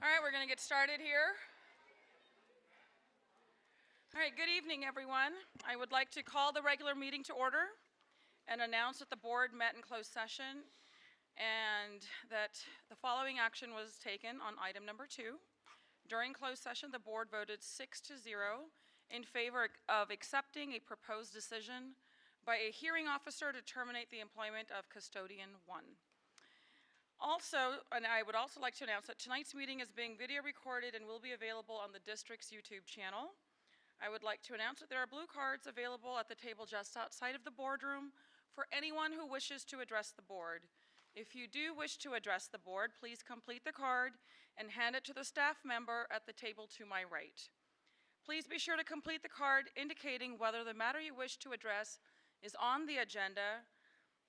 All right, we're going to get started here. All right, good evening, everyone. I would like to call the regular meeting to order and announce that the board met in closed session and that the following action was taken on item number 2. During closed session, the board voted 6-0 in favor of accepting a proposed decision by a hearing officer to terminate the employment of custodian 1. Also, and I would also like to announce that tonight's meeting is being video recorded and will be available on the district's YouTube channel. I would like to announce that there are blue cards available at the table just outside of the boardroom for anyone who wishes to address the board. If you do wish to address the board, please complete the card and hand it to the staff member at the table to my right. Please be sure to complete the card indicating whether the matter you wish to address is on the agenda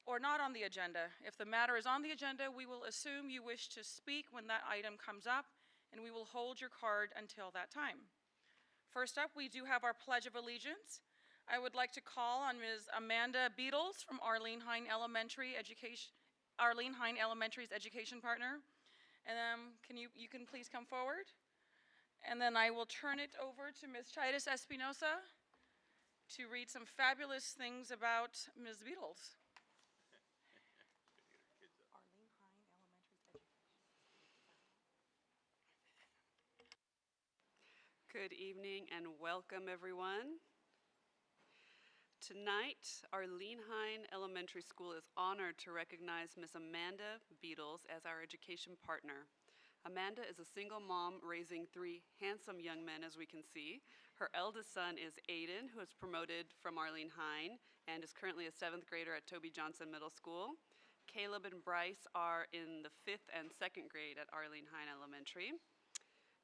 or not on the agenda. If the matter is on the agenda, we will assume you wish to speak when that item comes up, and we will hold your card until that time. First up, we do have our Pledge of Allegiance. I would like to call on Ms. Amanda Beatles from Arlene Hine Elementary's education partner. And you can please come forward. And then I will turn it over to Ms. Chet Espinoza to read some fabulous things about Ms. Beatles. Good evening and welcome, everyone. Tonight, Arlene Hine Elementary School is honored to recognize Miss Amanda Beatles as our education partner. Amanda is a single mom raising 3 handsome young men, as we can see. Her eldest son is Aiden, who is promoted from Arlene Hine and is currently a 7th grader at Toby Johnson Middle School. Caleb and Bryce are in the 5th and 2nd grade at Arlene Hine Elementary.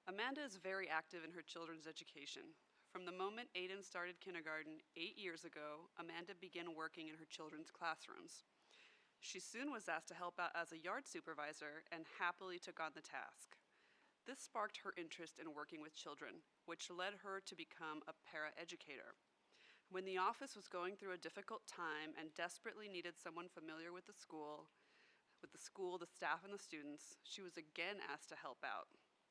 Amanda is very active in her children's education. From the moment Aiden started kindergarten 8 years ago, Amanda began working in her children's classrooms. She soon was asked to help out as a yard supervisor and happily took on the task. This sparked her interest in working with children, which led her to become a paraeducator. When the office was going through a difficult time and desperately needed someone familiar with the school, the staff, and the students, she was again asked to help out.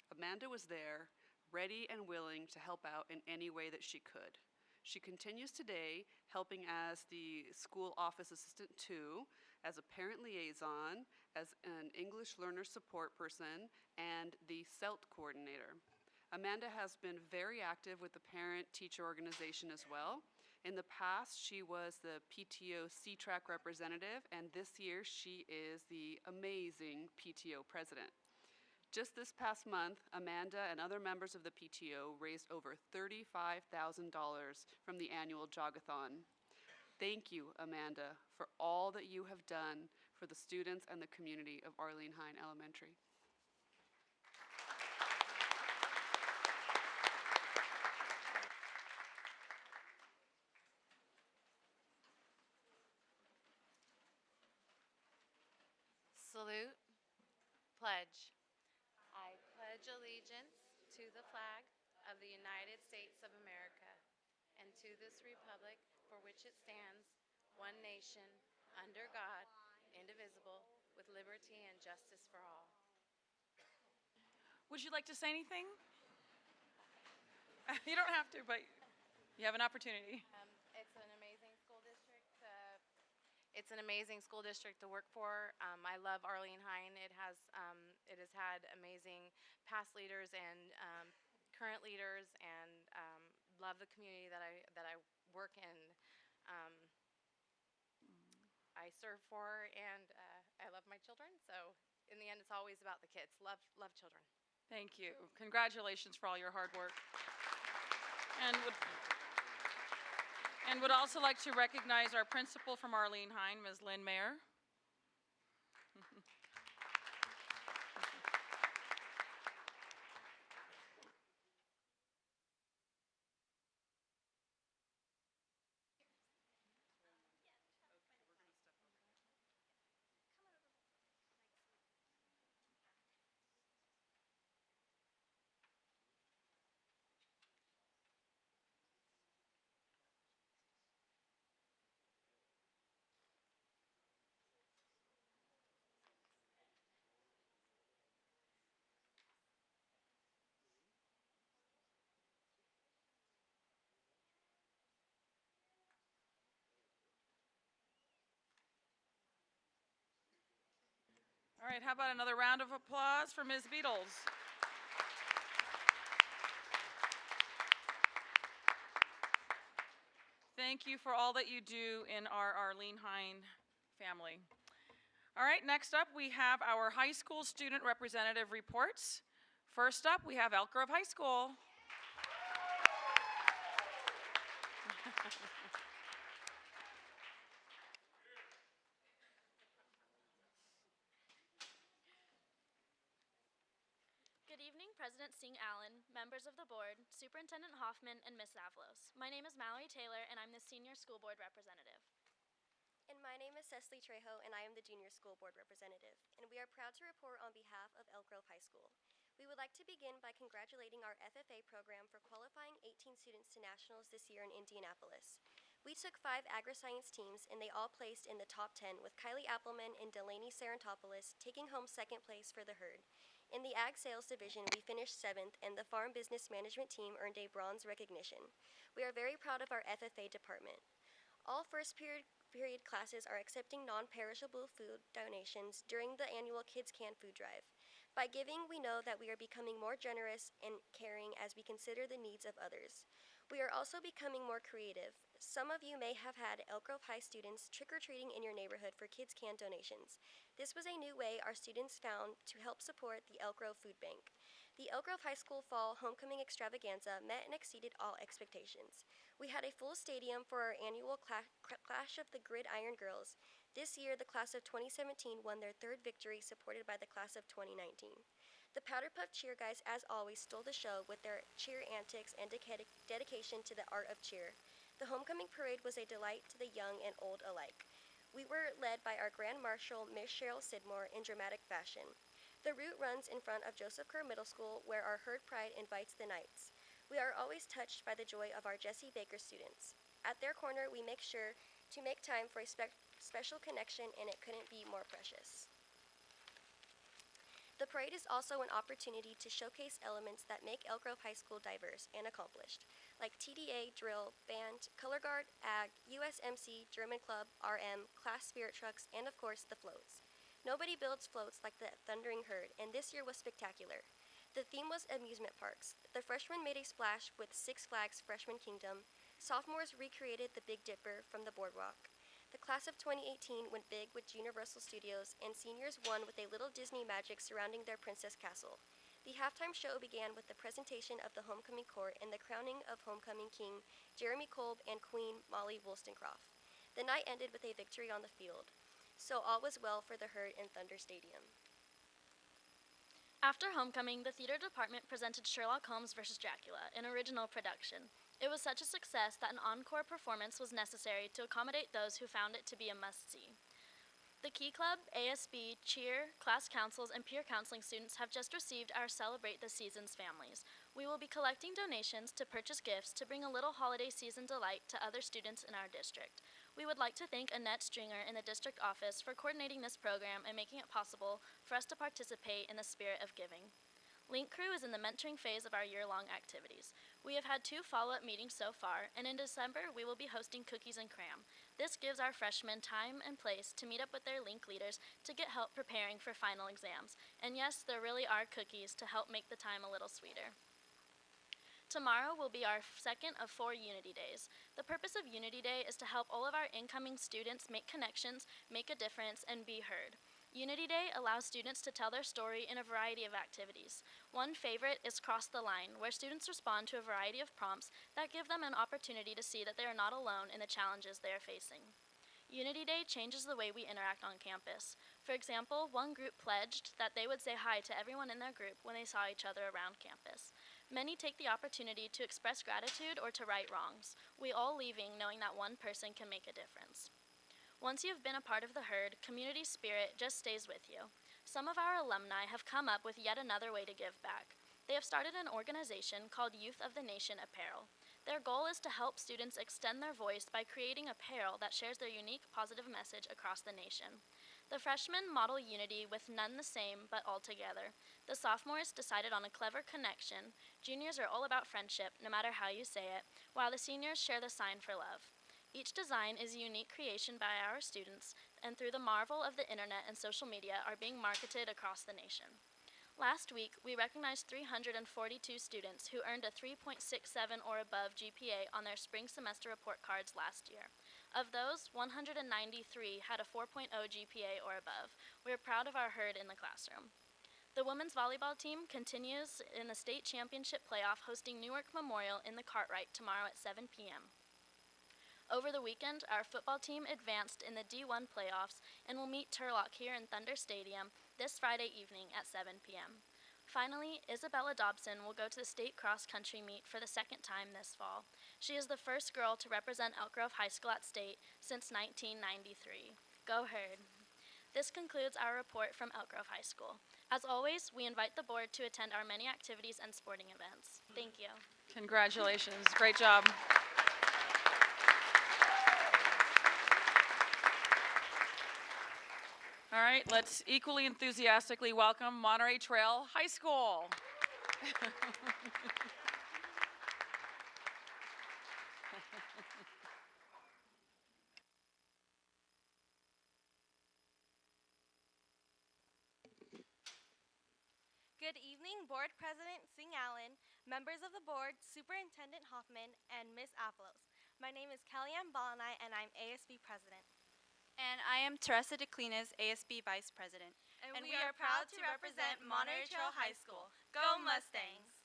Amanda was there, ready and willing to help out in any way that she could. She continues today, helping as the school office assistant 2, as a parent liaison, as an English learner support person, and the CELT coordinator. Amanda has been very active with the parent-teacher organization as well. In the past, she was the PTO C-Track representative, and this year she is the amazing PTO president. Just this past month, Amanda and other members of the PTO raised over $35,000 from the annual Jogathon. Thank you, Amanda, for all that you have done for the students and the community of Arlene Hine Elementary. Salute, pledge. I pledge allegiance to the flag of the United States of America and to this republic for which it stands, one nation, under God, indivisible, with liberty and justice for all. Would you like to say anything? You don't have to, but you have an opportunity. It's an amazing school district. It's an amazing school district to work for. I love Arlene Hine. It has had amazing past leaders and current leaders, and love the community that I work in. I serve for, and I love my children. So in the end, it's always about the kids. Love children. Thank you. Congratulations for all your hard work. And would also like to recognize our principal from Arlene Hine, Ms. Lynn Mayer. All right, how about another round of applause for Ms. Beatles? Thank you for all that you do in our Arlene Hine family. All right, next up we have our high school student representative reports. First up, we have Elk Grove High School. Good evening, President Singh-Allen, members of the board, Superintendent Hoffman, and Ms. Avalos. My name is Mallory Taylor, and I'm the senior school board representative. And my name is Cecily Trejo, and I am the junior school board representative. And we are proud to report on behalf of Elk Grove High School. We would like to begin by congratulating our FFA program for qualifying 18 students to nationals this year in Indianapolis. We took 5 agri-science teams, and they all placed in the top 10, with Kylie Appleman and Delaney Sarantopoulos taking home second place for the herd. In the Ag Sales Division, we finished 7th, and the Farm Business Management team earned a bronze recognition. We are very proud of our FFA department. All first period classes are accepting non-perishable food donations during the annual Kids Can food drive. By giving, we know that we are becoming more generous and caring as we consider the needs of others. We are also becoming more creative. Some of you may have had Elk Grove High students trick-or-treating in your neighborhood for Kids Can donations. This was a new way our students found to help support the Elk Grove Food Bank. The Elk Grove High School Fall Homecoming Extravaganza met and exceeded all expectations. We had a full stadium for our annual Clash of the Gridiron Girls. This year, the class of 2017 won their 3rd victory, supported by the class of 2019. The Powder Puff Cheer Guys, as always, stole the show with their cheer antics and dedication to the art of cheer. The homecoming parade was a delight to the young and old alike. We were led by our Grand Marshal, Miss Cheryl Sidmore, in dramatic fashion. The route runs in front of Joseph Kerr Middle School, where our herd pride invites the Knights. We are always touched by the joy of our Jesse Baker students. At their corner, we make sure to make time for a special connection, and it couldn't be more precious. The parade is also an opportunity to showcase elements that make Elk Grove High School diverse and accomplished, like TDA, drill, band, color guard, ag, USMC, German club, RM, class spirit trucks, and of course the floats. Nobody builds floats like the Thundering Herd, and this year was spectacular. The theme was amusement parks. The freshmen made a splash with Six Flags Freshman Kingdom. Sophomores recreated the Big Dipper from the boardwalk. The class of 2018 went big with Universal Studios, and seniors won with a little Disney magic surrounding their princess castle. The halftime show began with the presentation of the homecoming court and the crowning of homecoming king Jeremy Kolb and Queen Molly Wollstonecraft. The night ended with a victory on the field. So all was well for the herd in Thunder Stadium. After homecoming, the theater department presented Sherlock Holmes vs. Dracula, an original production. It was such a success that an encore performance was necessary to accommodate those who found it to be a must-see. The Key Club, ASB, Cheer, class councils, and peer counseling students have just received our Celebrate the Seasons families. We will be collecting donations to purchase gifts to bring a little holiday season delight to other students in our district. We would like to thank Annette Stringer in the district office for coordinating this program and making it possible for us to participate in the spirit of giving. Link Crew is in the mentoring phase of our year-long activities. We have had 2 follow-up meetings so far, and in December, we will be hosting Cookies and Cram. This gives our freshmen time and place to meet up with their Link leaders to get help preparing for final exams. And yes, there really are cookies to help make the time a little sweeter. Tomorrow will be our second of 4 Unity Days. The purpose of Unity Day is to help all of our incoming students make connections, make a difference, and be heard. Unity Day allows students to tell their story in a variety of activities. One favorite is Cross the Line, where students respond to a variety of prompts that give them an opportunity to see that they are not alone in the challenges they are facing. Unity Day changes the way we interact on campus. For example, one group pledged that they would say hi to everyone in their group when they saw each other around campus. Many take the opportunity to express gratitude or to right wrongs, we all leaving knowing that one person can make a difference. Once you have been a part of the herd, community spirit just stays with you. Some of our alumni have come up with yet another way to give back. They have started an organization called Youth of the Nation Apparel. Their goal is to help students extend their voice by creating apparel that shares their unique positive message across the nation. The freshmen model unity with none the same but all together. The sophomores decided on a clever connection. Juniors are all about friendship, no matter how you say it, while the seniors share the sign for love. Each design is a unique creation by our students, and through the marvel of the internet and social media are being marketed across the nation. Last week, we recognized 342 students who earned a 3.67 or above GPA on their spring semester report cards last year. Of those, 193 had a 4.0 GPA or above. We are proud of our herd in the classroom. The women's volleyball team continues in the state championship playoff, hosting Newark Memorial in the Cartwright tomorrow at 7 p.m. Over the weekend, our football team advanced in the D1 playoffs and will meet Turlock here in Thunder Stadium this Friday evening at 7 p.m. Finally, Isabella Dobson will go to the state cross-country meet for the second time this fall. She is the first girl to represent Elk Grove High School at state since 1993. Go Herd! This concludes our report from Elk Grove High School. As always, we invite the board to attend our many activities and sporting events. Thank you. Congratulations. Great job. All right, let's equally enthusiastically welcome Monterey Trail High School. Good evening, Board President Singh-Allen, members of the board, Superintendent Hoffman, and Ms. Avalos. My name is Kellyanne Balanai, and I'm ASB President. And I am Teresa Declinas, ASB Vice President. And we are proud to represent Monterey Trail High School. Go Mustangs!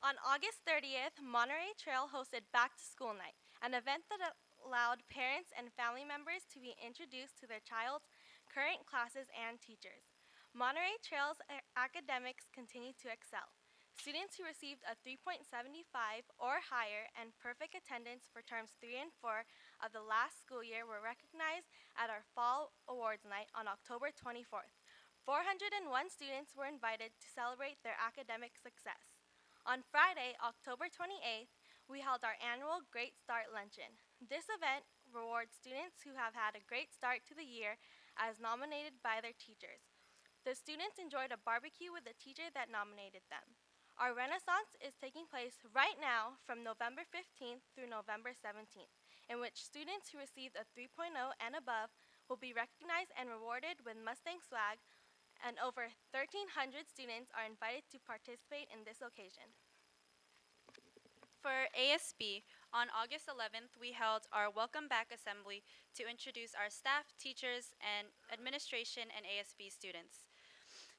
On August 30th, Monterey Trail hosted Back to School Night, an event that allowed parents and family members to be introduced to their child's current classes and teachers. Monterey Trail's academics continue to excel. Students who received a 3.75 or higher and perfect attendance for terms 3 and 4 of the last school year were recognized at our Fall Awards Night on October 24th. 401 students were invited to celebrate their academic success. On Friday, October 28th, we held our annual Great Start Luncheon. This event rewards students who have had a great start to the year as nominated by their teachers. The students enjoyed a barbecue with the teacher that nominated them. Our Renaissance is taking place right now from November 15th through November 17th, in which students who received a 3.0 and above will be recognized and rewarded with Mustang swag, and over 1,300 students are invited to participate in this occasion. For ASB, on August 11th, we held our Welcome Back Assembly to introduce our staff, teachers, and administration and ASB students.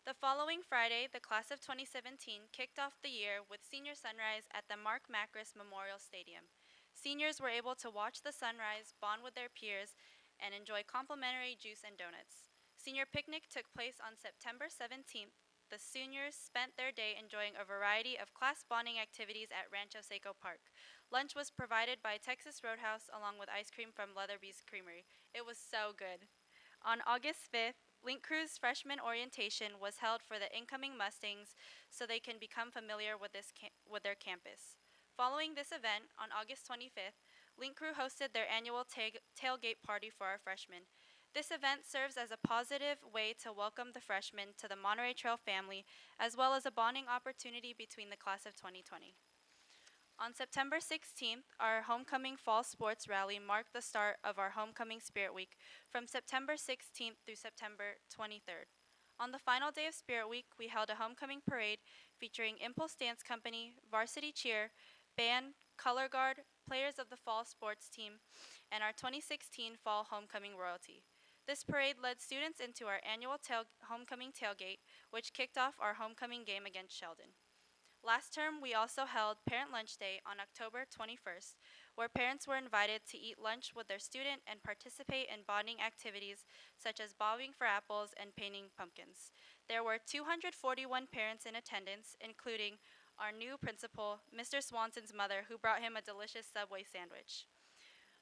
The following Friday, the class of 2017 kicked off the year with Senior Sunrise at the Mark Macris Memorial Stadium. Seniors were able to watch the sunrise, bond with their peers, and enjoy complimentary juice and donuts. Senior picnic took place on September 17th. The seniors spent their day enjoying a variety of class bonding activities at Rancho Seco Park. Lunch was provided by Texas Roadhouse along with ice cream from Leatherby's Creamery. It was so good. On August 5th, Link Crew's freshman orientation was held for the incoming Mustangs so they can become familiar with their campus. Following this event, on August 25th, Link Crew hosted their annual tailgate party for our freshmen. This event serves as a positive way to welcome the freshmen to the Monterey Trail family, as well as a bonding opportunity between the class of 2020. On September 16th, our Homecoming Fall Sports Rally marked the start of our Homecoming Spirit Week from September 16th through September 23rd. On the final day of Spirit Week, we held a homecoming parade featuring Impulse Dance Company, Varsity Cheer, band, color guard, players of the fall sports team, and our 2016 Fall Homecoming Royalty. This parade led students into our annual homecoming tailgate, which kicked off our homecoming game against Sheldon. Last term, we also held Parent Lunch Day on October 21st, where parents were invited to eat lunch with their student and participate in bonding activities such as bobbing for apples and painting pumpkins. There were 241 parents in attendance, including our new principal, Mr. Swanson's mother, who brought him a delicious Subway sandwich.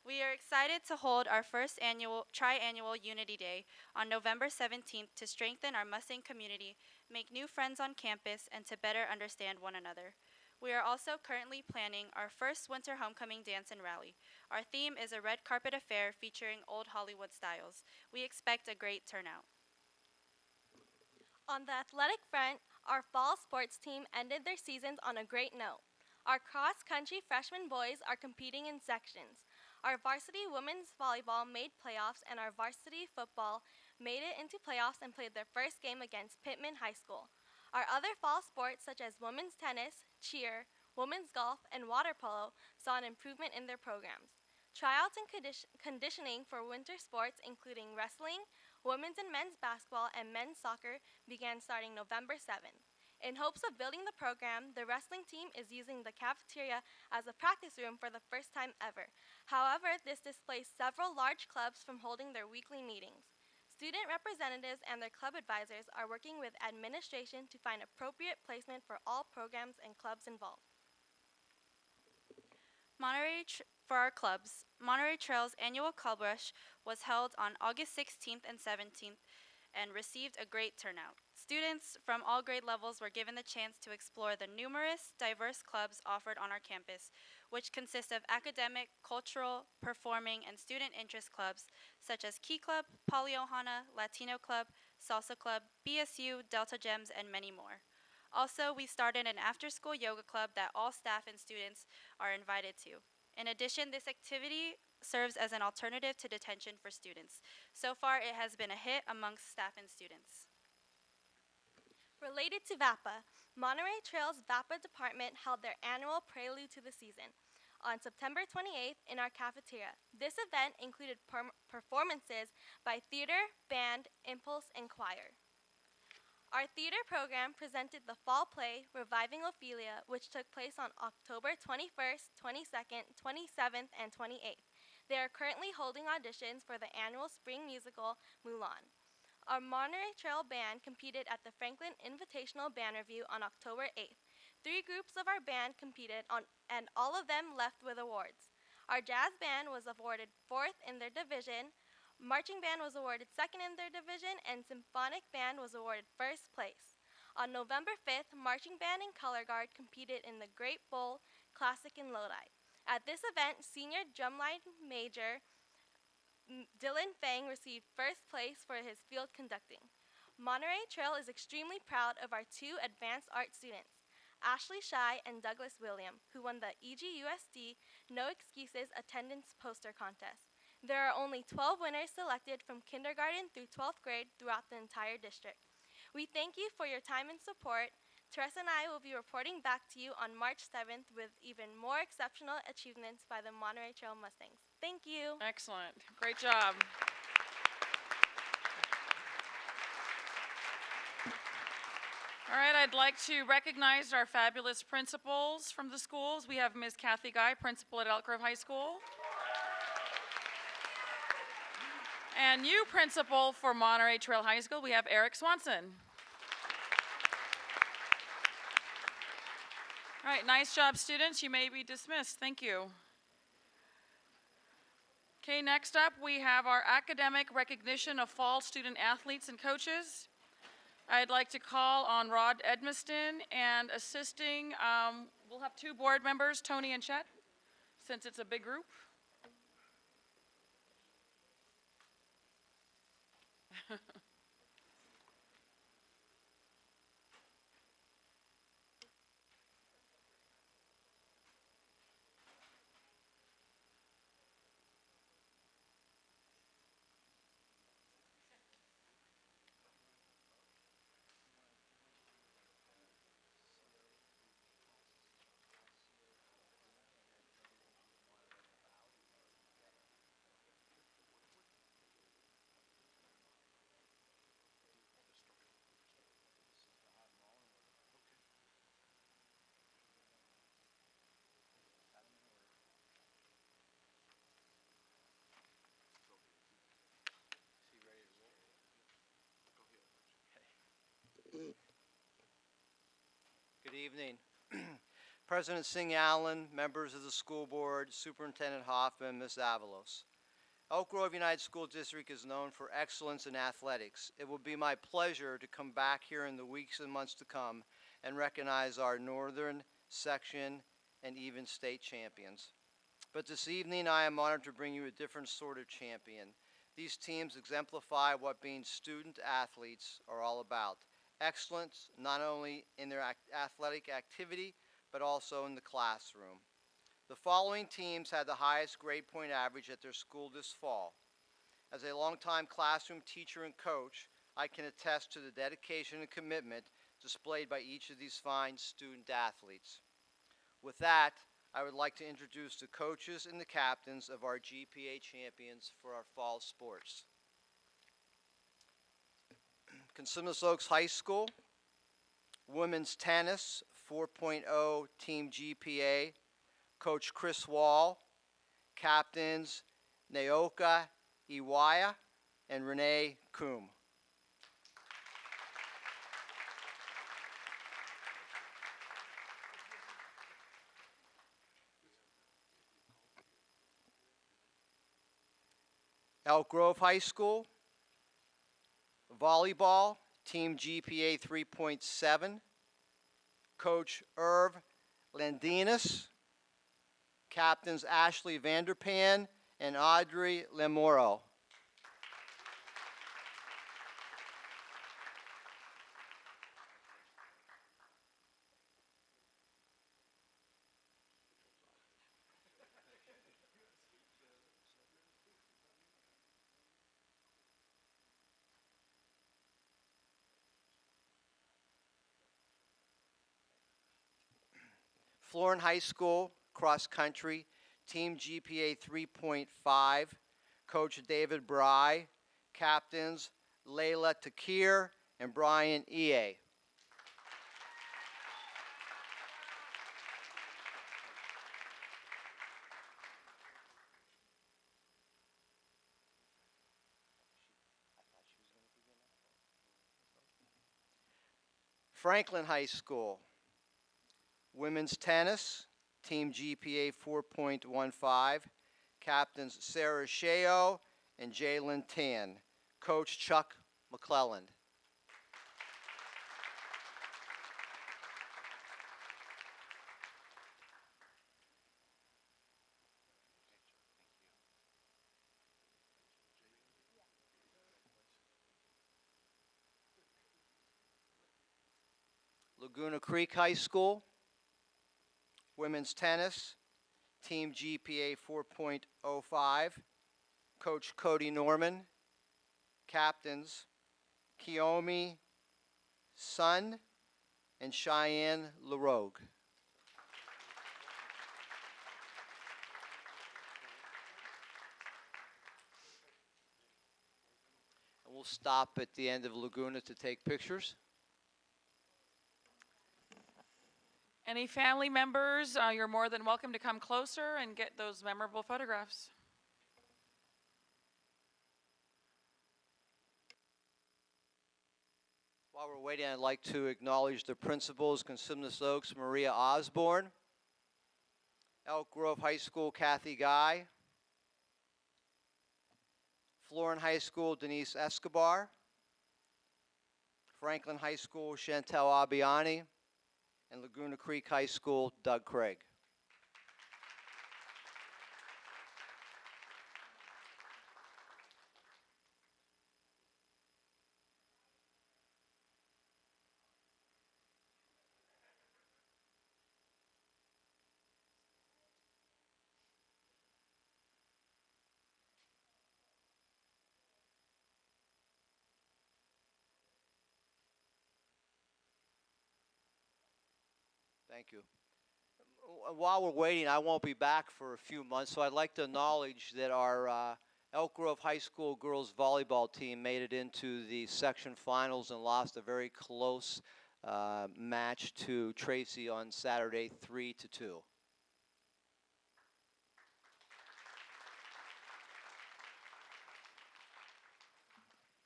We are excited to hold our first tri-annual Unity Day on November 17th to strengthen our Mustang community, make new friends on campus, and to better understand one another. We are also currently planning our first winter homecoming dance and rally. Our theme is a red carpet affair featuring old Hollywood styles. We expect a great turnout. On the athletic front, our fall sports team ended their seasons on a great note. Our cross-country freshman boys are competing in sections. Our varsity women's volleyball made playoffs, and our varsity football made it into playoffs and played their first game against Pittman High School. Our other fall sports, such as women's tennis, cheer, women's golf, and water polo, saw an improvement in their programs. Tryouts and conditioning for winter sports, including wrestling, women's and men's basketball, and men's soccer, began starting November 7th. In hopes of building the program, the wrestling team is using the cafeteria as a practice room for the first time ever. However, this displaced several large clubs from holding their weekly meetings. Student representatives and their club advisors are working with administration to find appropriate placement for all programs and clubs involved. For our clubs, Monterey Trail's annual Club Rush was held on August 16th and 17th and received a great turnout. Students from all grade levels were given the chance to explore the numerous, diverse clubs offered on our campus, which consist of academic, cultural, performing, and student interest clubs such as Key Club, Poly Ohana, Latino Club, Salsa Club, BSU, Delta Gems, and many more. Also, we started an after-school yoga club that all staff and students are invited to. In addition, this activity serves as an alternative to detention for students. So far, it has been a hit amongst staff and students. Related to VAPA, Monterey Trail's VAPA department held their annual prelude to the season on September 28th in our cafeteria. This event included performances by theater, band, impulse, and choir. Our theater program presented the fall play, Reviving Ophelia, which took place on October 21st, 22nd, 27th, and 28th. They are currently holding auditions for the annual spring musical, Mulan. Our Monterey Trail band competed at the Franklin Invitational Band Review on October 8th. 3 groups of our band competed and all of them left with awards. Our jazz band was awarded 4th in their division, marching band was awarded 2nd in their division, and symphonic band was awarded 1st place. On November 5th, marching band and color guard competed in the Great Bowl Classic in Lodi. At this event, senior drumline major Dylan Fang received 1st place for his field conducting. Monterey Trail is extremely proud of our 2 advanced art students, Ashley Shai and Douglas William, who won the EGUSD No Excuses Attendance Poster Contest. There are only 12 winners selected from kindergarten through 12th grade throughout the entire district. We thank you for your time and support. Teresa and I will be reporting back to you on March 7th with even more exceptional achievements by the Monterey Trail Mustangs. Thank you. Excellent. Great job. All right, I'd like to recognize our fabulous principals from the schools. We have Ms. Kathy Guy, principal at Elk Grove High School. And new principal for Monterey Trail High School, we have Eric Swanson. All right, nice job, students. You may be dismissed. Thank you. Okay, next up, we have our academic recognition of fall student athletes and coaches. I'd like to call on Rod Edmiston, and assisting, we'll have 2 board members, Tony and Chet, since it's a big group. Good evening. President Singh-Allen, members of the school board, Superintendent Hoffman, Ms. Avalos. Elk Grove United School District is known for excellence in athletics. It will be my pleasure to come back here in the weeks and months to come and recognize our northern section and even state champions. But this evening I am honored to bring you a different sort of champion. These teams exemplify what being student athletes are all about. Excellence not only in their athletic activity, but also in the classroom. The following teams had the highest grade point average at their school this fall. As a longtime classroom teacher and coach, I can attest to the dedication and commitment displayed by each of these fine student athletes. With that, I would like to introduce the coaches and the captains of our GPA champions for our fall sports. Consumnes Oaks High School, women's tennis, 4.0 team GPA, Coach Chris Wall, captains Naoka Iwaya and Renee Coombe. Elk Grove High School, volleyball, team GPA 3.7, Coach Irv Landinas, captains Ashley Vanderpan and Audrey Lemoro. Florin High School, cross country, team GPA 3.5, Coach David Bry, captains Layla Takir and Brian Ea. Franklin High School, women's tennis, team GPA 4.15, captains Sarah Sheo and Jalen Tan, Coach Chuck McClelland. Laguna Creek High School, women's tennis, team GPA 4.05, Coach Cody Norman, captains Kiyomi Sun and Cheyenne LaRogue. And we'll stop at the end of Laguna to take pictures. Any family members, you're more than welcome to come closer and get those memorable photographs. While we're waiting, I'd like to acknowledge the principals, Consumnes Oaks, Maria Osborne, Elk Grove High School, Kathy Guy, Florin High School, Denise Escobar, Franklin High School, Chantel Abiani, and Laguna Creek High School, Doug Craig. Thank you. While we're waiting, I won't be back for a few months, so I'd like to acknowledge that our Elk Grove High School girls volleyball team made it into the section finals and lost a very close match to Tracy on Saturday, 3-2.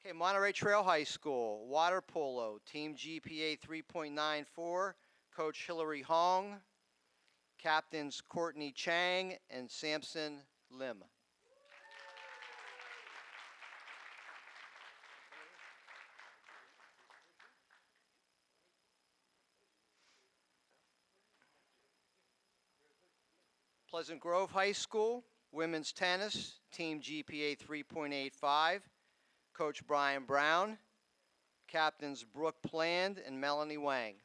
Okay, Monterey Trail High School, water polo, team GPA 3.94, Coach Hillary Hong, captains Courtney Chang and Samson Lim. Pleasant Grove High School, women's tennis, team GPA 3.85, Coach Brian Brown, captains Brooke Pland and Melanie Wang.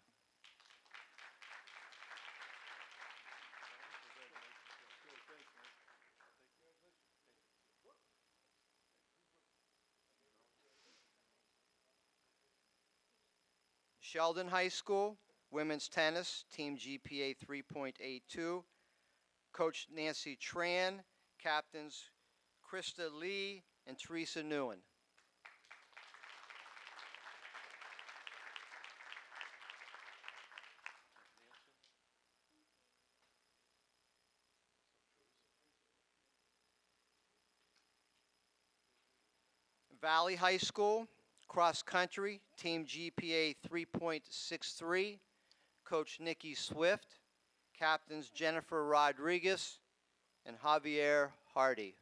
Sheldon High School, women's tennis, team GPA 3.82. Coach Nancy Tran, captains Krista Lee and Teresa Newen. Valley High School, cross country, team GPA 3.63. Coach Nikki Swift, captains Jennifer Rodriguez and Javier Hardy.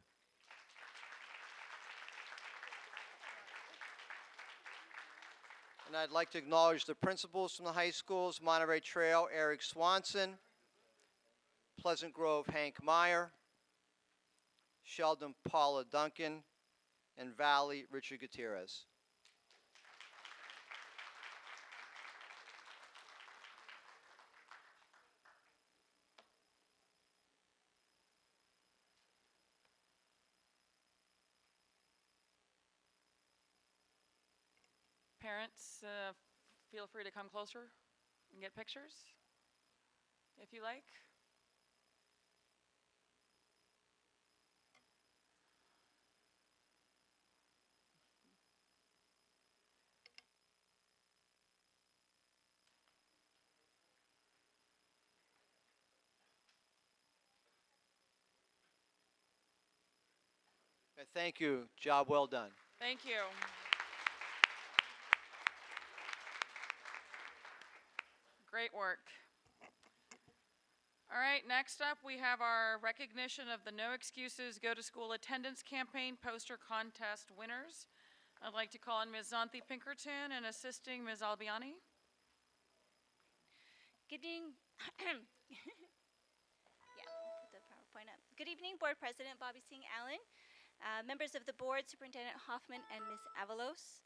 And I'd like to acknowledge the principals from the high schools: Monterey Trail, Eric Swanson; Pleasant Grove, Hank Meyer; Sheldon, Paula Duncan; and Valley, Richard Gutierrez. Parents, feel free to come closer and get pictures if you like. Thank you. Job well done. Thank you. Great work. All right, next up we have our recognition of the No Excuses Go to School Attendance Campaign poster contest winners. I'd like to call on Ms. Zanthi Pinkerton and assisting Ms. Albiani. Good evening. Put the PowerPoint up. Good evening, Board President Bobbie Singh-Allen, members of the board, Superintendent Hoffman, and Ms. Avalos.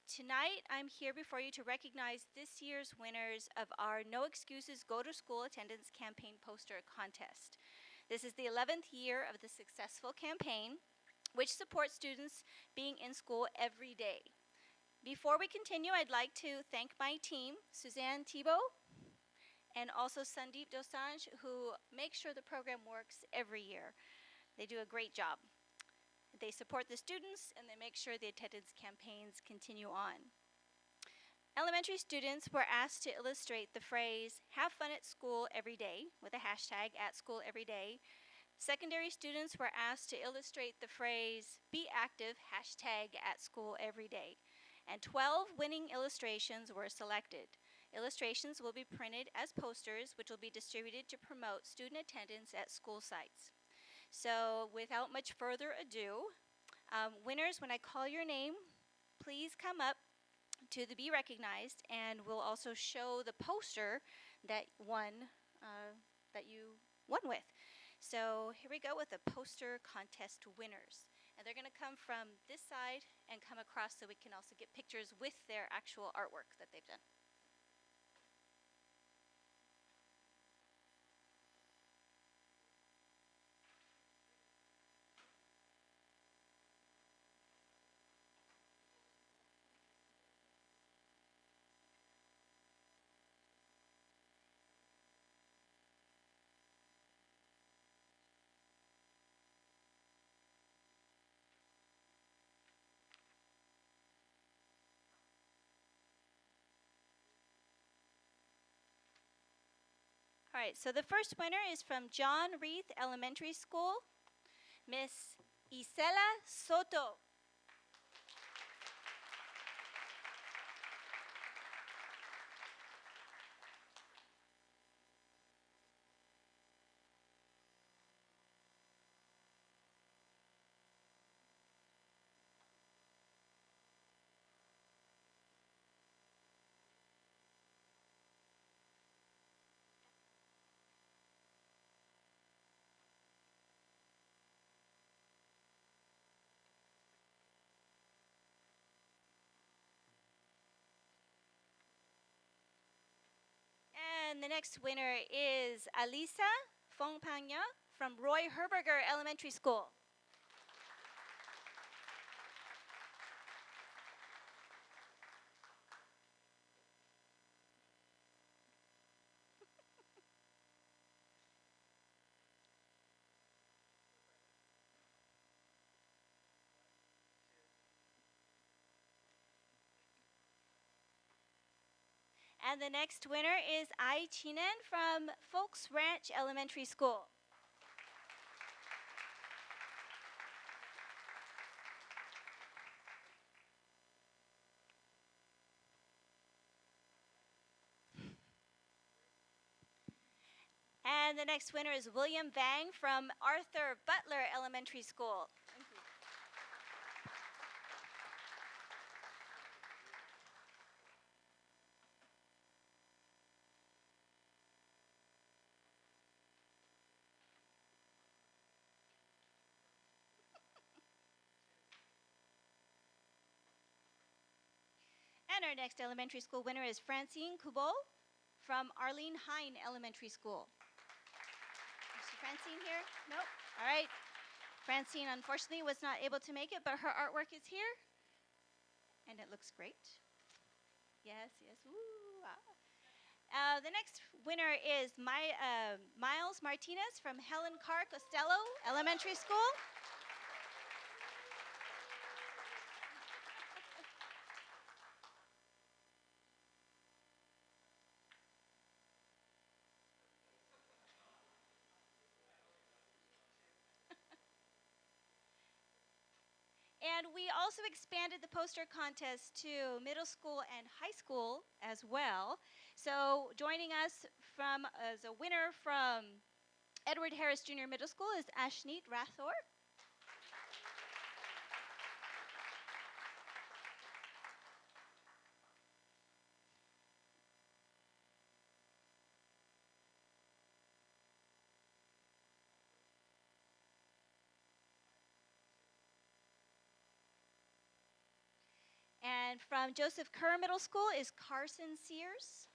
Tonight, I'm here before you to recognize this year's winners of our No Excuses Go to School Attendance Campaign poster contest. This is the 11th year of the successful campaign, which supports students being in school every day. Before we continue, I'd like to thank my team, Suzanne Thibault, and also Sandeep Dosanjh, who make sure the program works every year. They do a great job. They support the students, and they make sure the attendance campaigns continue on. Elementary students were asked to illustrate the phrase, "Have fun at school every day," with a hashtag @SchoolEveryday. Secondary students were asked to illustrate the phrase, "Be active," hashtag @SchoolEveryday. And 12 winning illustrations were selected. Illustrations will be printed as posters, which will be distributed to promote student attendance at school sites. So without much further ado, winners, when I call your name, please come up to the Be Recognized, and we'll also show the poster that you won with. So here we go with the poster contest winners. And they're going to come from this side and come across so we can also get pictures with their actual artwork that they've done. All right, so the first winner is from John Reith Elementary School, Miss Isela Soto. And the next winner is Alisa Fongpanya from Roy Herberger Elementary School. And the next winner is Ai Chinan from Folks Ranch Elementary School. And the next winner is William Vang from Arthur Butler Elementary School. And our next elementary school winner is Francine Kubo from Arlene Hine Elementary School. Is Francine here? Nope. All right. Francine unfortunately was not able to make it, but her artwork is here. And it looks great. Yes, yes. Ooh, ah. The next winner is Miles Martinez from Helen Carr Costello Elementary School. And we also expanded the poster contest to middle school and high school as well. So joining us as a winner from Edward Harris Junior Middle School is Ashneet Rathor. And from Joseph Kerr Middle School is Carson Sears.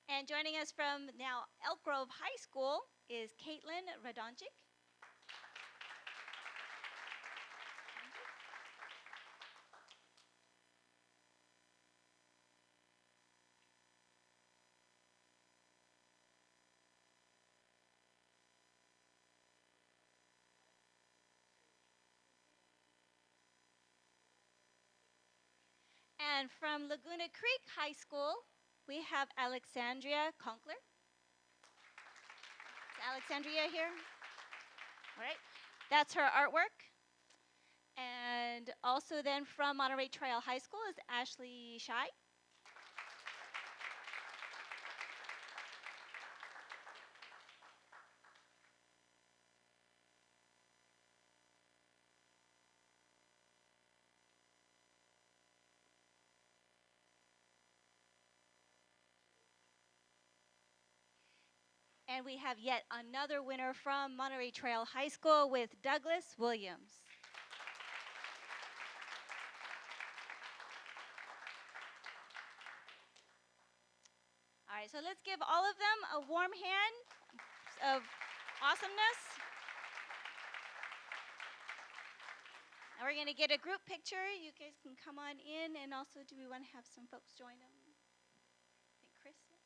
And joining us from now Elk Grove High School is Caitlin Radoncic. And from Laguna Creek High School, we have Alexandria Conkler. Is Alexandria here? All right, that's her artwork. And also then from Monterey Trail High School is Ashley Shai. And we have yet another winner from Monterey Trail High School with Douglas Williams. All right, so let's give all of them a warm hand of awesomeness. And we're going to get a group picture. You guys can come on in, and also do we want to have some folks join them? I think Chris. Yeah.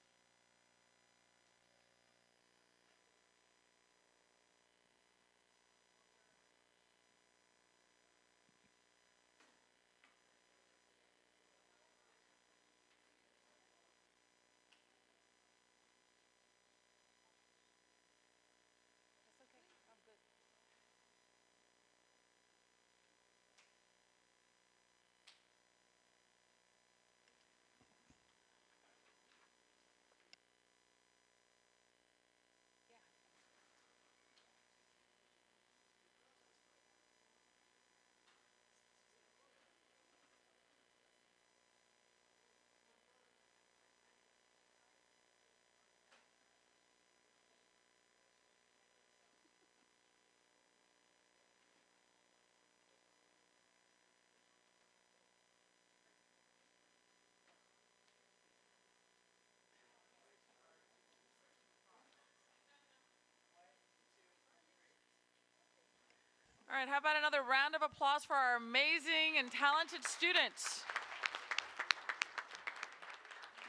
All right, how about another round of applause for our amazing and talented students?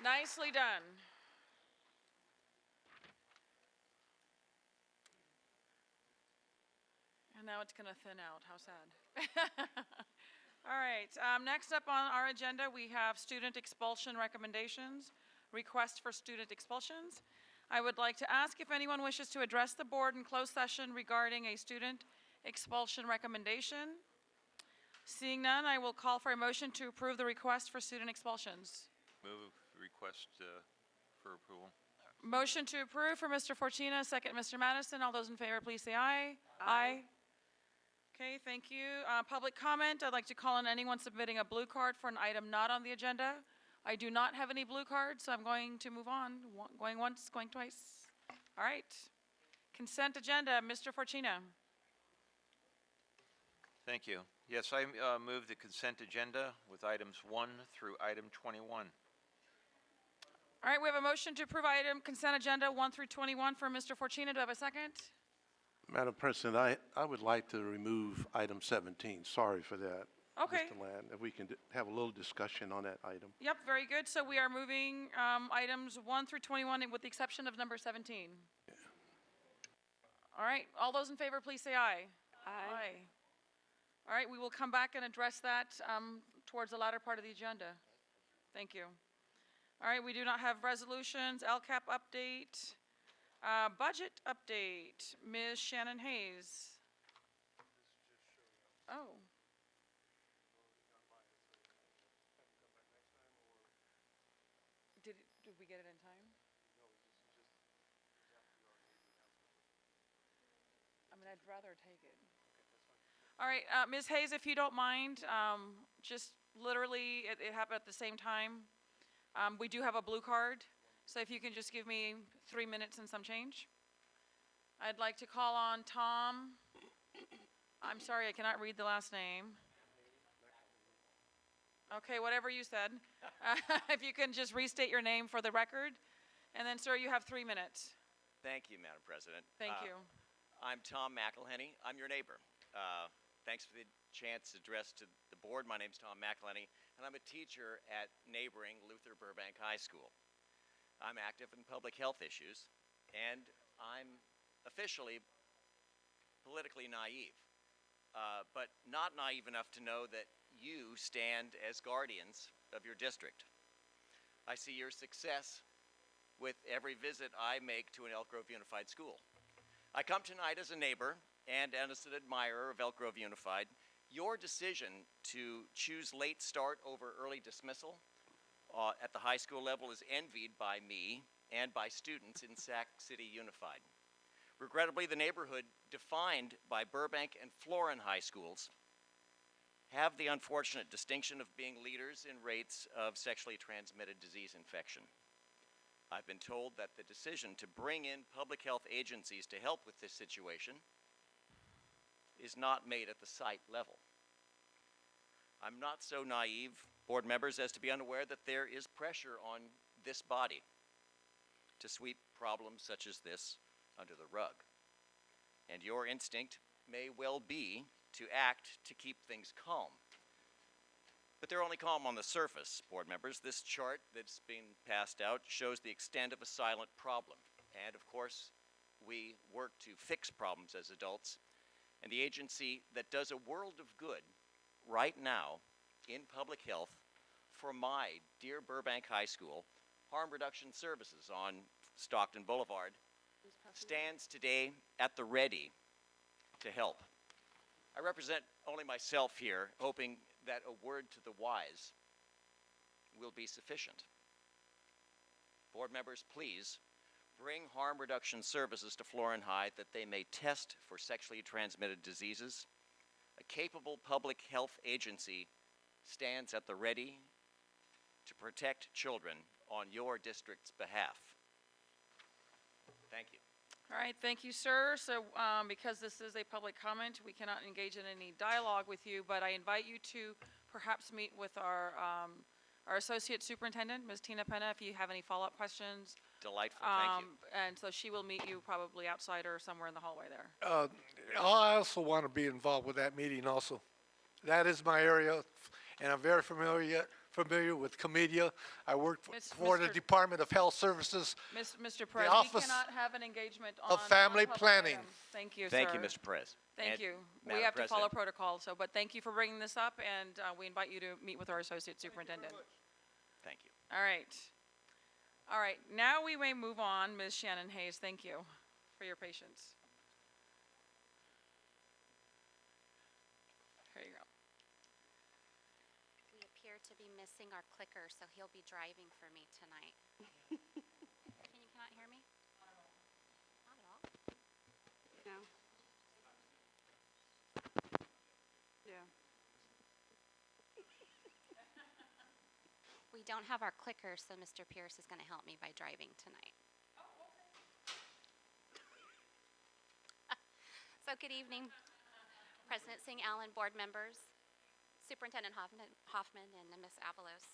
Nicely done. And now it's going to thin out. How sad. All right, next up on our agenda, we have student expulsion recommendations, requests for student expulsions. I would like to ask if anyone wishes to address the board in closed session regarding a student expulsion recommendation. Seeing none, I will call for a motion to approve the request for student expulsions. Move request for approval. Motion to approve for Mr. Forcina, second Mr. Madison. All those in favor, please say aye. Aye. Okay, thank you. Public comment, I'd like to call on anyone submitting a blue card for an item not on the agenda. I do not have any blue cards, so I'm going to move on. Going once, going twice. All right. Consent agenda, Mr. Forcina. Thank you. Yes, I move the consent agenda with items 1 through item 21. All right, we have a motion to approve item consent agenda 1 through 21 for Mr. Forcina. Do I have a second? Madam President, I would like to remove item 17. Sorry for that. Okay. Mr. Land, if we can have a little discussion on that item. Yep, very good. So we are moving items 1 through 21 with the exception of number 17. Yeah. All right, all those in favor, please say aye. Aye. All right, we will come back and address that towards the latter part of the agenda. Thank you. All right, we do not have resolutions, LCAP update, budget update. Ms. Shannon Hayes. Oh. Did we get it in time? I mean, I'd rather take it. All right, Ms. Hayes, if you don't mind, just literally, it happened at the same time. We do have a blue card, so if you can just give me 3 minutes and some change. I'd like to call on Tom. I'm sorry, I cannot read the last name. Okay, whatever you said. If you can just restate your name for the record. And then, sir, you have 3 minutes. Thank you, Madam President. Thank you. I'm Tom McElhenney. I'm your neighbor. Thanks for the chance to address to the board. My name's Tom McElhenney, and I'm a teacher at neighboring Luther Burbank High School. I'm active in public health issues, and I'm officially politically naive, but not naive enough to know that you stand as guardians of your district. I see your success with every visit I make to an Elk Grove Unified school. I come tonight as a neighbor and as an admirer of Elk Grove Unified. Your decision to choose late start over early dismissal at the high school level is envied by me and by students in Sac City Unified. Regrettably, the neighborhood defined by Burbank and Florin high schools have the unfortunate distinction of being leaders in rates of sexually transmitted disease infection. I've been told that the decision to bring in public health agencies to help with this situation is not made at the site level. I'm not so naive, board members, as to be unaware that there is pressure on this body to sweep problems such as this under the rug. And your instinct may well be to act to keep things calm. But they're only calm on the surface, board members. This chart that's being passed out shows the extent of a silent problem. And of course, we work to fix problems as adults. And the agency that does a world of good right now in public health for my dear Burbank High School, Harm Reduction Services on Stockton Boulevard, stands today at the ready to help. I represent only myself here, hoping that a word to the wise will be sufficient. Board members, please bring Harm Reduction Services to Florin High that they may test for sexually transmitted diseases. A capable public health agency stands at the ready to protect children on your district's behalf. Thank you. All right, thank you, sir. So because this is a public comment, we cannot engage in any dialogue with you, but I invite you to perhaps meet with our associate superintendent, Ms. Tina Penna, if you have any follow-up questions Delightful, thank you. And so she will meet you probably outside or somewhere in the hallway there. I also want to be involved with that meeting also. That is my area, and I'm very familiar with Comedia. I work for the Mr. Department of Health Services. Mr. Perez, we Office cannot have an engagement on of Family public Planning. items. Thank you, sir. Thank you, Mr. Perez. Thank And you. We Madam have to follow President. protocol, but thank you for bringing this up, and we invite you to meet with our Associate Superintendent. Thank you. All right. All right, now we may move on. Ms. Shannon Hayes, thank you for your patience. Here you go. We appear to be missing our clicker, so he'll be driving for me tonight. Can you not hear me? Not at all. No. Yeah. We don't have our clicker, so Mr. Pierce is going to help me by driving tonight. So good evening, President Singh-Allen, board members, Superintendent Hoffman, and Ms. Avalos.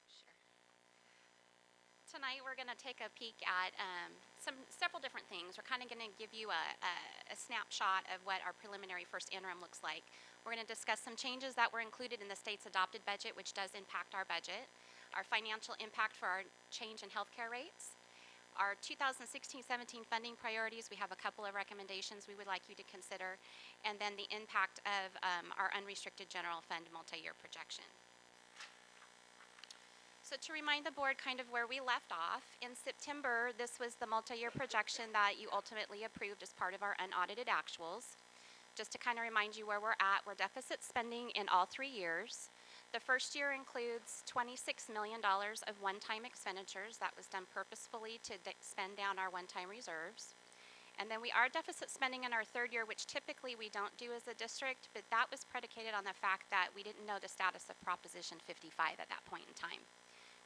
Sure. Tonight we're going to take a peek at several different things. We're kind of going to give you a snapshot of what our preliminary first interim looks like. We're going to discuss some changes that were included in the state's adopted budget, which does impact our budget, our financial impact for our change in healthcare rates, our 2016-17 funding priorities. We have a couple of recommendations we would like you to consider, and then the impact of our unrestricted general fund multi-year projection. So to remind the board kind of where we left off, in September, this was the multi-year projection that you ultimately approved as part of our unaudited actuals. Just to kind of remind you where we're at, we're deficit spending in all 3 years. The first year includes $26 million of one-time expenditures that was done purposefully to spend down our one-time reserves. And then we are deficit spending in our third year, which typically we don't do as a district, but that was predicated on the fact that we didn't know the status of Proposition 55 at that point in time.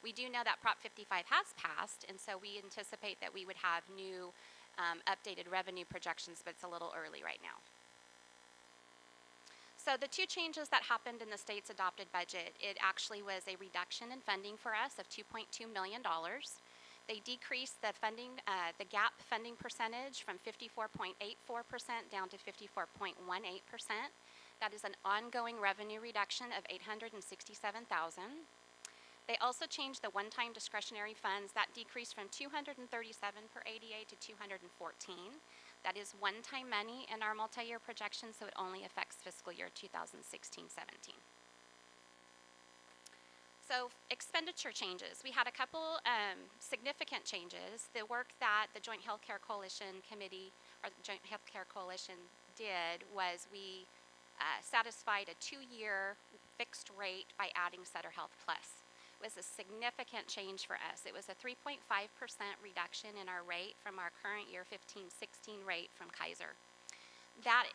We do know that Prop 55 has passed, and so we anticipate that we would have new updated revenue projections, but it's a little early right now. So the two changes that happened in the state's adopted budget, it actually was a reduction in funding for us of $2.2 million. They decreased the funding, the gap funding percentage from 54.84% down to 54.18%. That is an ongoing revenue reduction of $867,000. They also changed the one-time discretionary funds that decreased from 237 per ADA to 214. That is one-time money in our multi-year projection, so it only affects fiscal year 2016-17. So expenditure changes. We had a couple significant changes. The work that the Joint Healthcare Coalition Committee, or the Joint Healthcare Coalition did was we satisfied a 2-year fixed rate by adding Sutter Health Plus. Was a significant change for us. It was a 3.5% reduction in our rate from our current year 15-16 rate from Kaiser. That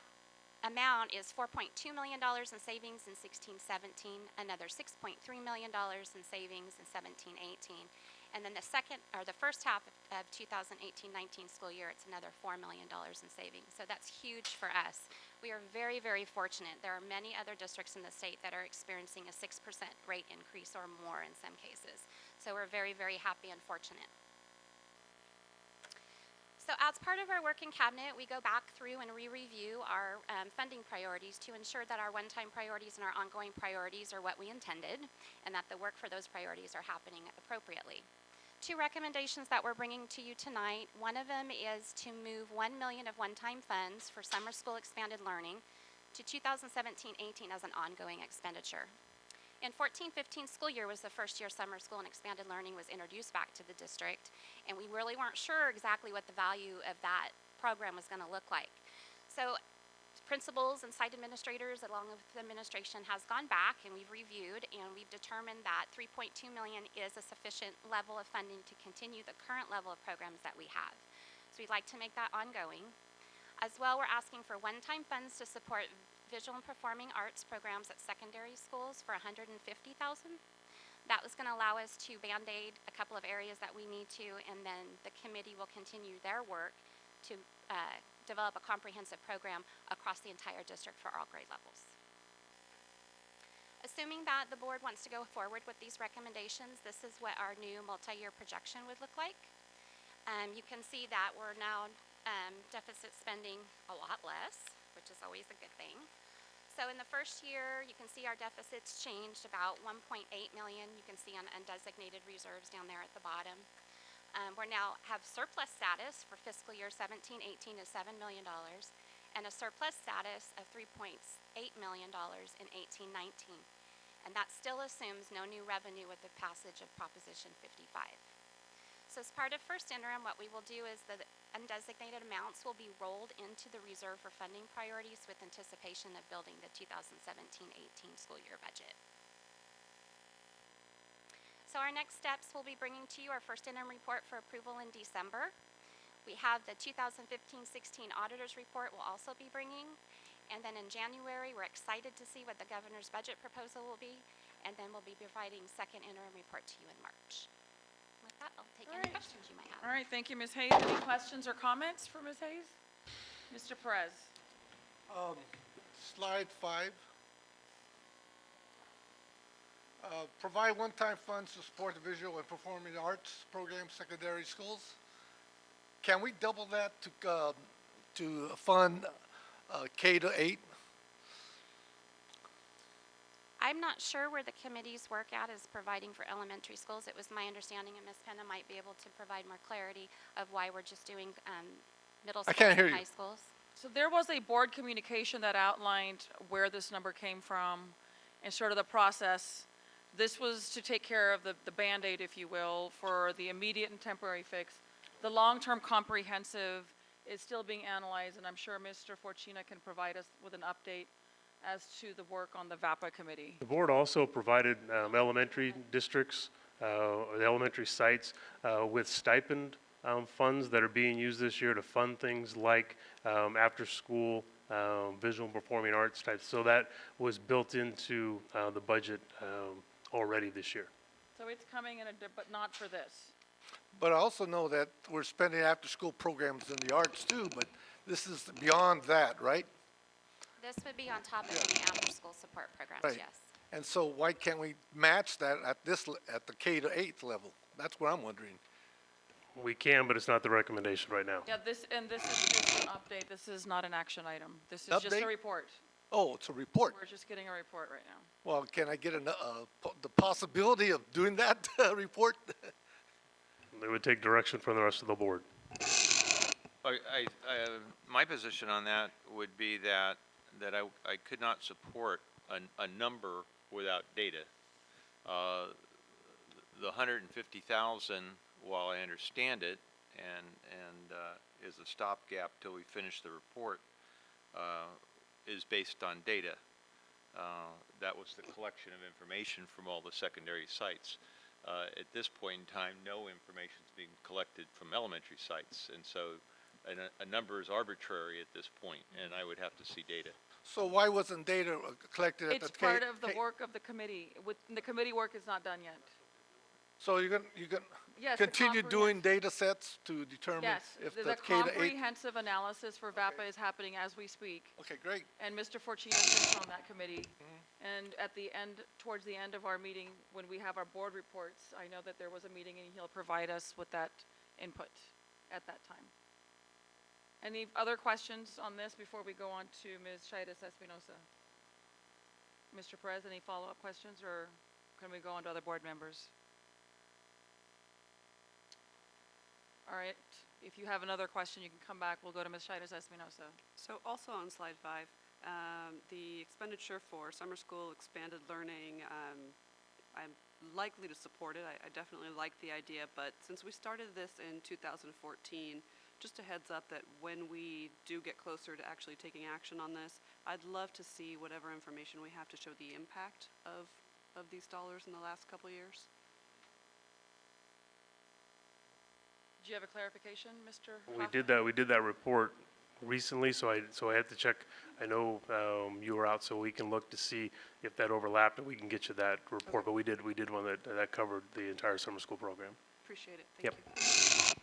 amount is $4.2 million in savings in 16-17, another $6.3 million in savings in 17-18, and then the first half of 2018-19 school year, it's another $4 million in savings. So that's huge for us. We are very, very fortunate. There are many other districts in the state that are experiencing a 6% rate increase or more in some cases. So we're very, very happy and fortunate. So as part of our working cabinet, we go back through and re-review our funding priorities to ensure that our one-time priorities and our ongoing priorities are what we intended, and that the work for those priorities are happening appropriately. Two recommendations that we're bringing to you tonight. One of them is to move $1 million of one-time funds for summer school expanded learning to 2017-18 as an ongoing expenditure. In 14-15 school year was the first year summer school and expanded learning was introduced back to the district, and we really weren't sure exactly what the value of that program was going to look like. So principals and site administrators along with the administration has gone back and we've reviewed, and we've determined that $3.2 million is a sufficient level of funding to continue the current level of programs that we have. So we'd like to make that ongoing. As well, we're asking for one-time funds to support visual and performing arts programs at secondary schools for $150,000. That was going to allow us to band-aid a couple of areas that we need to, and then the committee will continue their work to develop a comprehensive program across the entire district for all grade levels. Assuming that the board wants to go forward with these recommendations, this is what our new multi-year projection would look like. You can see that we're now deficit spending a lot less, which is always a good thing. So in the first year, you can see our deficits changed about 1.8 million. You can see on undesignated reserves down there at the bottom. We now have surplus status for fiscal year 17-18 is $7 million, and a surplus status of $3.8 million in 18-19. And that still assumes no new revenue with the passage of Proposition 55. So as part of first interim, what we will do is the undesignated amounts will be rolled into the reserve for funding priorities with anticipation of building the 2017-18 school year budget. So our next steps, we'll be bringing to you our first interim report for approval in December. We have the 2015-16 auditor's report we'll also be bringing. And then in January, we're excited to see what the governor's budget proposal will be. And then we'll be providing second interim report to you in March. With that, I'll take any questions you might have. All right, thank you, Ms. Hayes. Any questions or comments for Ms. Hayes? Mr. Perez? Slide 5. Provide one-time funds to support the visual and performing arts program secondary schools. Can we double that to fund K to 8? I'm not sure where the committee's work at is providing for elementary schools. It was my understanding, and Ms. Penna might be able to provide more clarity of why we're just doing middle schools can't hear and you. high schools. So there was a board communication that outlined where this number came from and sort of the process. This was to take care of the Band-Aid, if you will, for the immediate and temporary fix. The long-term comprehensive is still being analyzed, and I'm sure Mr. Forcina can provide us with an update as to the work on the VAPA committee. The board also provided elementary districts, or the elementary sites, with stipend funds that are being used this year to fund things like after-school visual and performing arts types. So that was built into the budget already this year. So it's coming in, but not for this. But I also know that we're spending after-school programs in the arts too, but this is beyond that, right? This would be on top of the after-school support programs, Right. yes. And so why can't we match that at the K to 8 level? That's what I'm wondering. We can, but it's not the recommendation right now. Yeah, this is just an update. This is not an action item. This is just Update? a report. Oh, it's a report. We're just getting a report right now. Well, can I get the possibility of doing that report? It would take direction from the rest of the board. My position on that would be that I could not support a number without data. The 150,000, while I understand it, and is a stopgap till we finish the report, is based on data. That was the collection of information from all the secondary sites. At this point in time, no information is being collected from elementary sites, and so a number is arbitrary at this point, and I would have to see data. So why wasn't data collected at It's the part of the work of the committee. The committee work is not done yet. So you're gonna Yes, the continue doing data sets to determine Yes, if the the K to 8? comprehensive analysis for VAPA is happening as we speak. Okay, great. And Mr. Forcina sits on that committee. And at the end, towards the end of our meeting, when we have our board reports, I know that there was a meeting and he'll provide us with that input at that time. Any other questions on this before we go on to Ms. Chaitis Espinoza? Mr. Perez, any follow-up questions, or can we go on to other board members? All right, if you have another question, you can come back. We'll go to Ms. Chaitis Espinoza. So also on slide 5, the expenditure for summer school expanded learning, I'm likely to support it. I definitely like the idea, but since we started this in 2014, just a heads up that when we do get closer to actually taking action on this, I'd love to see whatever information we have to show the impact of these dollars in the last couple years. Do you have a clarification, Mr. We Hoffman? did that report recently, so I had to check. I know you were out, so we can look to see if that overlapped, and we can get you that report. But we did one that covered the entire summer school program. Appreciate it. Thank Yep. you.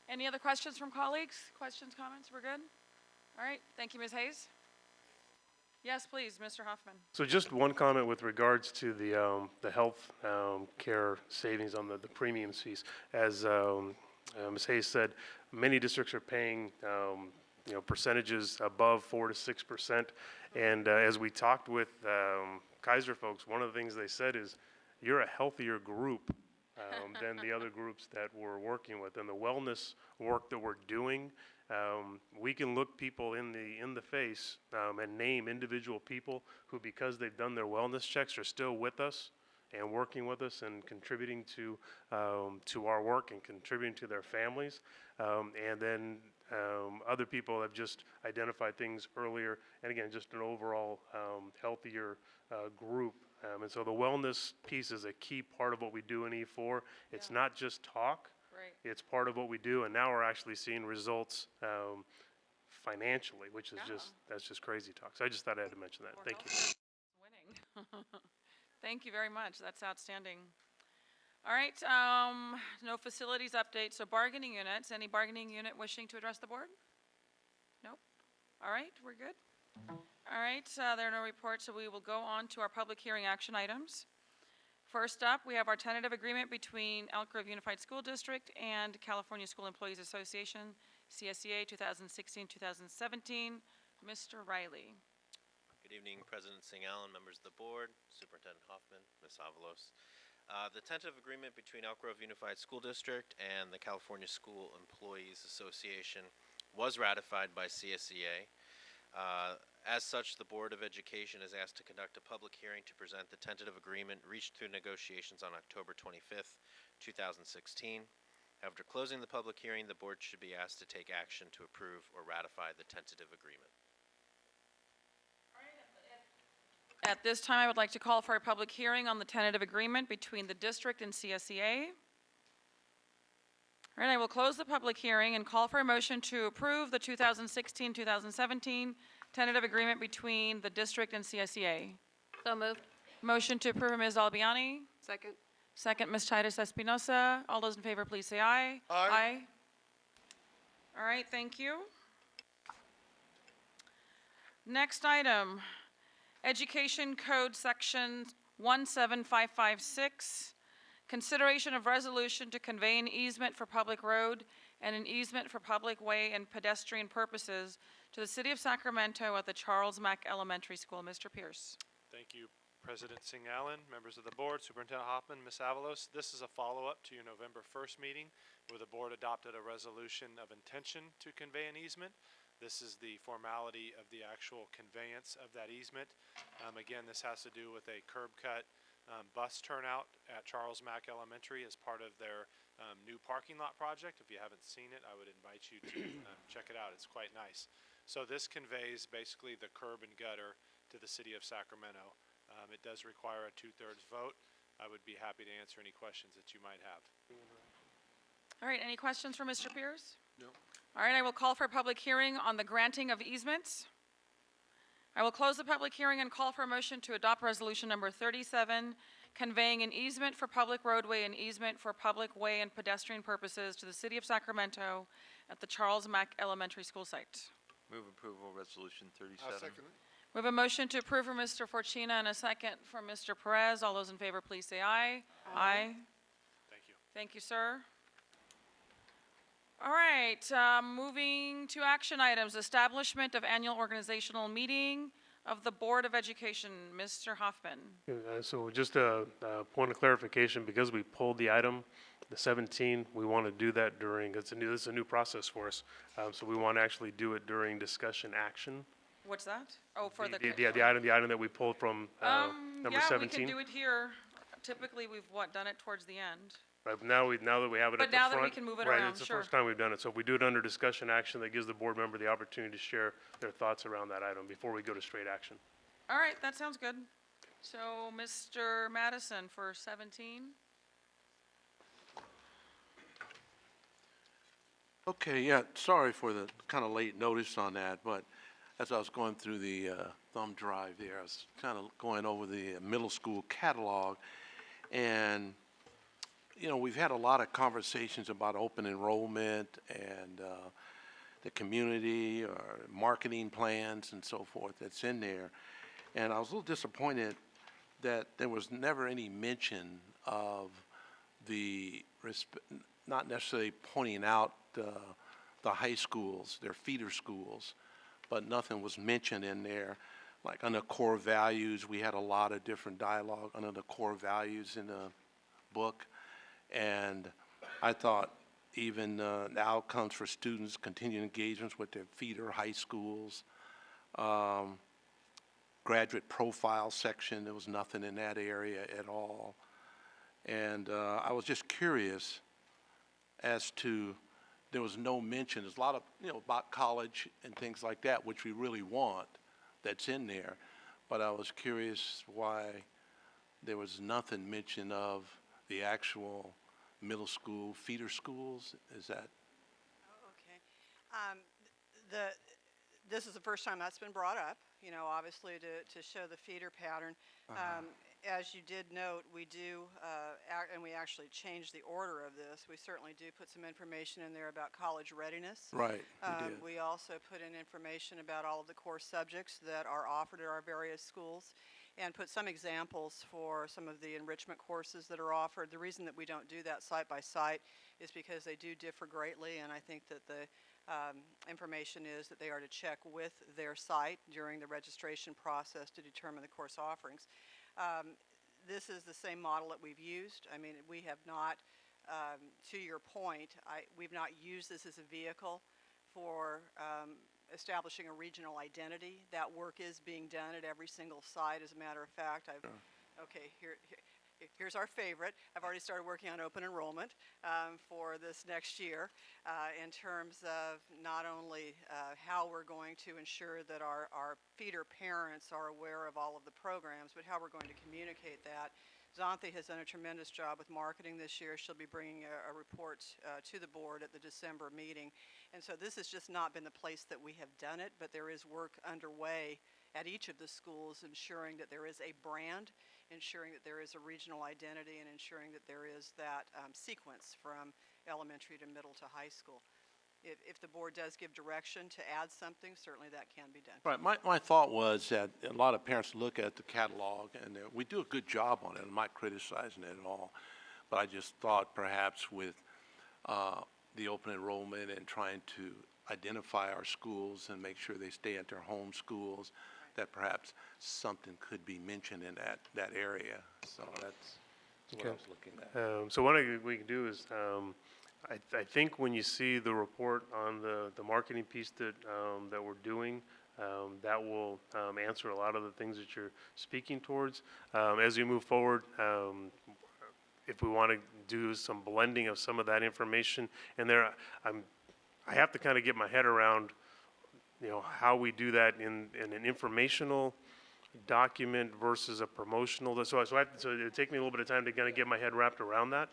Any other questions from colleagues? Questions, comments? We're good? All right, thank you, Ms. Hayes. Yes, please, Mr. Hoffman. So just one comment with regards to the health care savings on the premium fees. As Ms. Hayes said, many districts are paying percentages above 4 to 6%. And as we talked with Kaiser folks, one of the things they said is, you're a healthier group than the other groups that we're working with. And the wellness work that we're doing, we can look people in the face and name individual people who, because they've done their wellness checks, are still with us and working with us and contributing to our work and contributing to their families. And then other people have just identified things earlier. And again, just an overall healthier group. And so the wellness piece is a key part of what we do in E4. It's not just talk. Right. It's part of what we do, and now we're actually seeing results financially, which is that's just crazy talk. So I just thought I had to mention that. Thank you. Winning. Thank you very much. That's outstanding. All right, no facilities update. So bargaining units, any bargaining unit wishing to address the board? Nope. All right, we're good. All right, there are no reports, so we will go on to our public hearing action items. First up, we have our tentative agreement between Elk Grove Unified School District and California School Employees Association, CSEA 2016-2017. Mr. Riley. Good evening, President Singh-Allen, members of the board, Superintendent Hoffman, Ms. Avalos. The tentative agreement between Elk Grove Unified School District and the California School Employees Association was ratified by CSEA. As such, the Board of Education is asked to conduct a public hearing to present the tentative agreement reached through negotiations on October 25th, 2016. After closing the public hearing, the board should be asked to take action to approve or ratify the tentative agreement. At this time, I would like to call for a public hearing on the tentative agreement between the district and CSEA. All right, I will close the public hearing and call for a motion to approve the 2016-2017 tentative agreement between the district and CSEA. So moved. Motion to approve, Ms. Albiani. Second. Second, Ms. Titus Espinoza. All those in favor, please say aye. Aye. All right, thank you. Next item, Education Code Section 17556. Consideration of resolution to convey an easement for public road and an easement for public way and pedestrian purposes to the City of Sacramento at the Charles Mack Elementary School. Mr. Pierce. Thank you, President Singh-Allen, members of the board, Superintendent Hoffman, Ms. Avalos. This is a follow-up to your November 1st meeting where the board adopted a resolution of intention to convey an easement. This is the formality of the actual conveyance of that easement. Again, this has to do with a curb cut bus turnout at Charles Mack Elementary as part of their new parking lot project. If you haven't seen it, I would invite you to check it out. It's quite nice. So this conveys basically the curb and gutter to the City of Sacramento. It does require a 2/3 vote. I would be happy to answer any questions that you might have. All right, any questions for Mr. Pierce? No. All right, I will call for a public hearing on the granting of easements. I will close the public hearing and call for a motion to adopt resolution number 37, conveying an easement for public roadway and easement for public way and pedestrian purposes to the City of Sacramento at the Charles Mack Elementary School site. Move approval, resolution 37. I'll second it. We have a motion to approve from Mr. Forcina and a second from Mr. Perez. All those in favor, please say aye. Aye. Thank you. Thank you, sir. All right, moving to action items. Establishment of annual organizational meeting of the Board of Education. Mr. Hoffman. So just a point of clarification, because we pulled the item, the 17, we want to do that during, this is a new process for us. So we want to actually do it during discussion action. What's that? Oh, for the. The item that we pulled from number 17. Yeah, we can do it here. Typically, we've done it towards the end. Right, but now that we have it at the front. But now that we can move it right, around, it's the sure. first time we've done it. So if we do it under discussion action, that gives the board member the opportunity to share their thoughts around that item before we go to straight action. All right, that sounds good. So, Mr. Madison for 17. Okay, yeah, sorry for the kind of late notice on that, but as I was going through the thumb drive there, I was kind of going over the middle school catalog, and we've had a lot of conversations about open enrollment and the community or marketing plans and so forth that's in there. And I was a little disappointed that there was never any mention of not necessarily pointing out the high schools, their feeder schools, but nothing was mentioned in there. Like under core values, we had a lot of different dialogue under the core values in the book. And I thought even the outcomes for students, continuing engagements with their feeder high schools, graduate profile section, there was nothing in that area at all. And I was just curious as to, there was no mention, there's a lot of, about college and things like that, which we really want, that's in there. But I was curious why there was nothing mentioned of the actual middle school feeder schools. Is that? Okay. This is the first time that's been brought up, obviously to show the feeder pattern. As you did note, we do, and we actually changed the order of this. We certainly do put some information in there about college readiness. Right, you did. We also put in information about all of the core subjects that are offered at our various schools, and put some examples for some of the enrichment courses that are offered. The reason that we don't do that site by site is because they do differ greatly, and I think that the information is that they are to check with their site during the registration process to determine the course offerings. This is the same model that we've used. I mean, we have not, to your point, we've not used this as a vehicle for establishing a regional identity. That work is being done at every single site. As a matter of fact, okay, here's our favorite. I've already started working on open enrollment for this next year in terms of not only how we're going to ensure that our feeder parents are aware of all of the programs, but how we're going to communicate that. Xanthi has done a tremendous job with marketing this year. She'll be bringing a report to the board at the December meeting. And so this has just not been the place that we have done it, but there is work underway at each of the schools ensuring that there is a brand, ensuring that there is a regional identity, and ensuring that there is that sequence from elementary to middle to high school. If the board does give direction to add something, certainly that can be done. Right. My thought was that a lot of parents look at the catalog, and we do a good job on it. I'm not criticizing it at all. But I just thought perhaps with the open enrollment and trying to identify our schools and make sure they stay at their home schools, that perhaps something could be mentioned in that area. So that's what I was looking at. So one thing we can do is, I think when you see the report on the marketing piece that we're doing, that will answer a lot of the things that you're speaking towards. As we move forward, if we want to do some blending of some of that information in there, I have to kind of get my head around, how we do that in an informational document versus a promotional. So it'd take me a little bit of time to kind of get my head wrapped around that.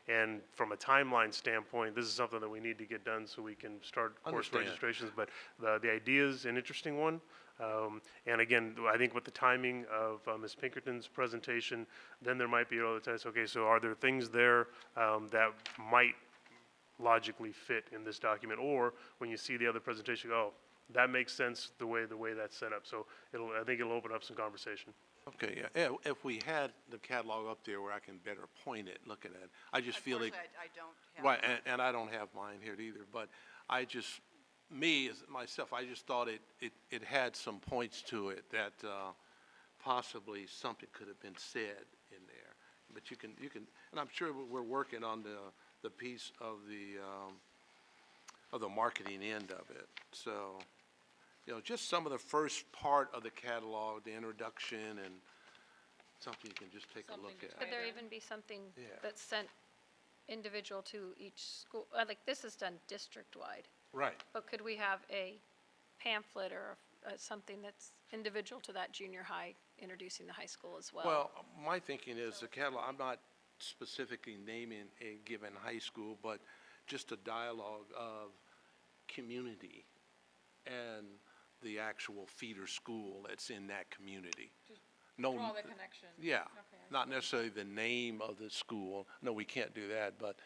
And from a timeline standpoint, this is something that we need to get done so we can start course registrations. But the idea is an interesting one. And again, I think with the timing of Ms. Pinkerton's presentation, then there might be other times, okay, so are there things there that might logically fit in this document, or when you see the other presentation, oh, that makes sense the way that's set up. So I think it'll open up some conversation. Okay, yeah. If we had the catalog up there where I can better point it, looking at it, I just feel like. I don't have. Right, and I don't have mine here either, but I just, myself, I just thought it had some points to it that possibly something could have been said in there. But you can, and I'm sure we're working on the piece of the marketing end of it. So, just some of the first part of the catalog, the introduction, and something you can just take a look at. Could there even be something that's sent individual to each school? Like this is done district-wide. Right. But could we have a pamphlet or something that's individual to that junior high, introducing the high school as well? Well, my thinking is the catalog, I'm not specifically naming a given high school, but just a dialogue of community and the actual feeder school that's in that community. Draw the connection. Yeah, Okay, not necessarily the name of the school. No, we can't do that, but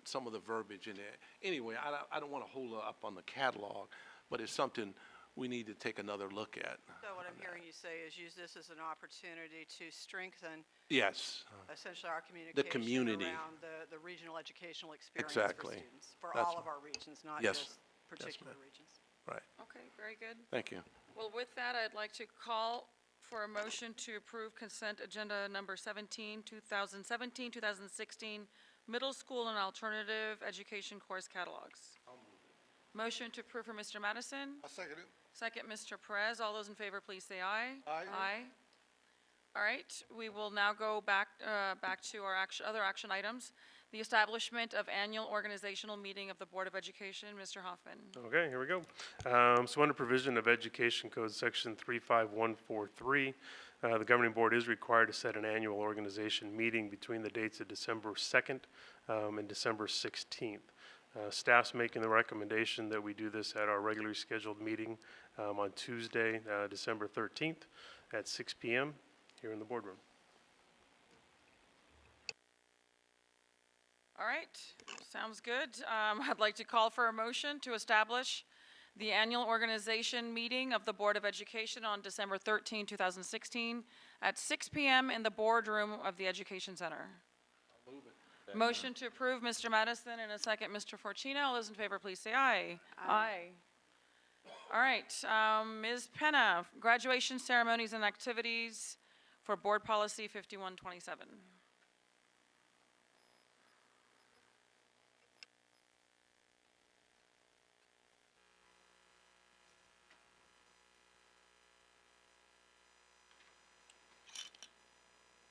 some of the verbiage in there. Anyway, I don't want to hold up on the catalog, but it's something we need to take another look at. So what I'm hearing you say is use this as an opportunity to strengthen Yes, essentially our communication community. around the regional educational experience Exactly. for students, for That's all of right. our regions, not Yes. just particular ma'am. regions. right. Okay, very good. Thank you. Well, with that, I'd like to call for a motion to approve consent agenda number 17, 2017, 2016, middle school and alternative education course catalogs. Motion to approve for Mr. Madison. I'll second it. Second, Mr. Perez. All those in favor, please say aye. Aye. Aye. All right, we will now go back to our other action items. The establishment of annual organizational meeting of the Board of Education. Mr. Hoffman. Okay, here we go. So under provision of Education Code Section 35143, the governing board is required to set an annual organization meeting between the dates of December 2nd and December 16th. Staff's making the recommendation that we do this at our regularly scheduled meeting on Tuesday, December 13th at 6 p.m. here in the boardroom. All right, sounds good. I'd like to call for a motion to establish the annual organization meeting of the Board of Education on December 13, 2016 at 6 p.m. in the boardroom of the Education Center. Motion to approve, Mr. Madison, and a second, Mr. Forcina. All those in favor, please say aye. Aye. All right, Ms. Penna, graduation ceremonies and activities for Board Policy 5127.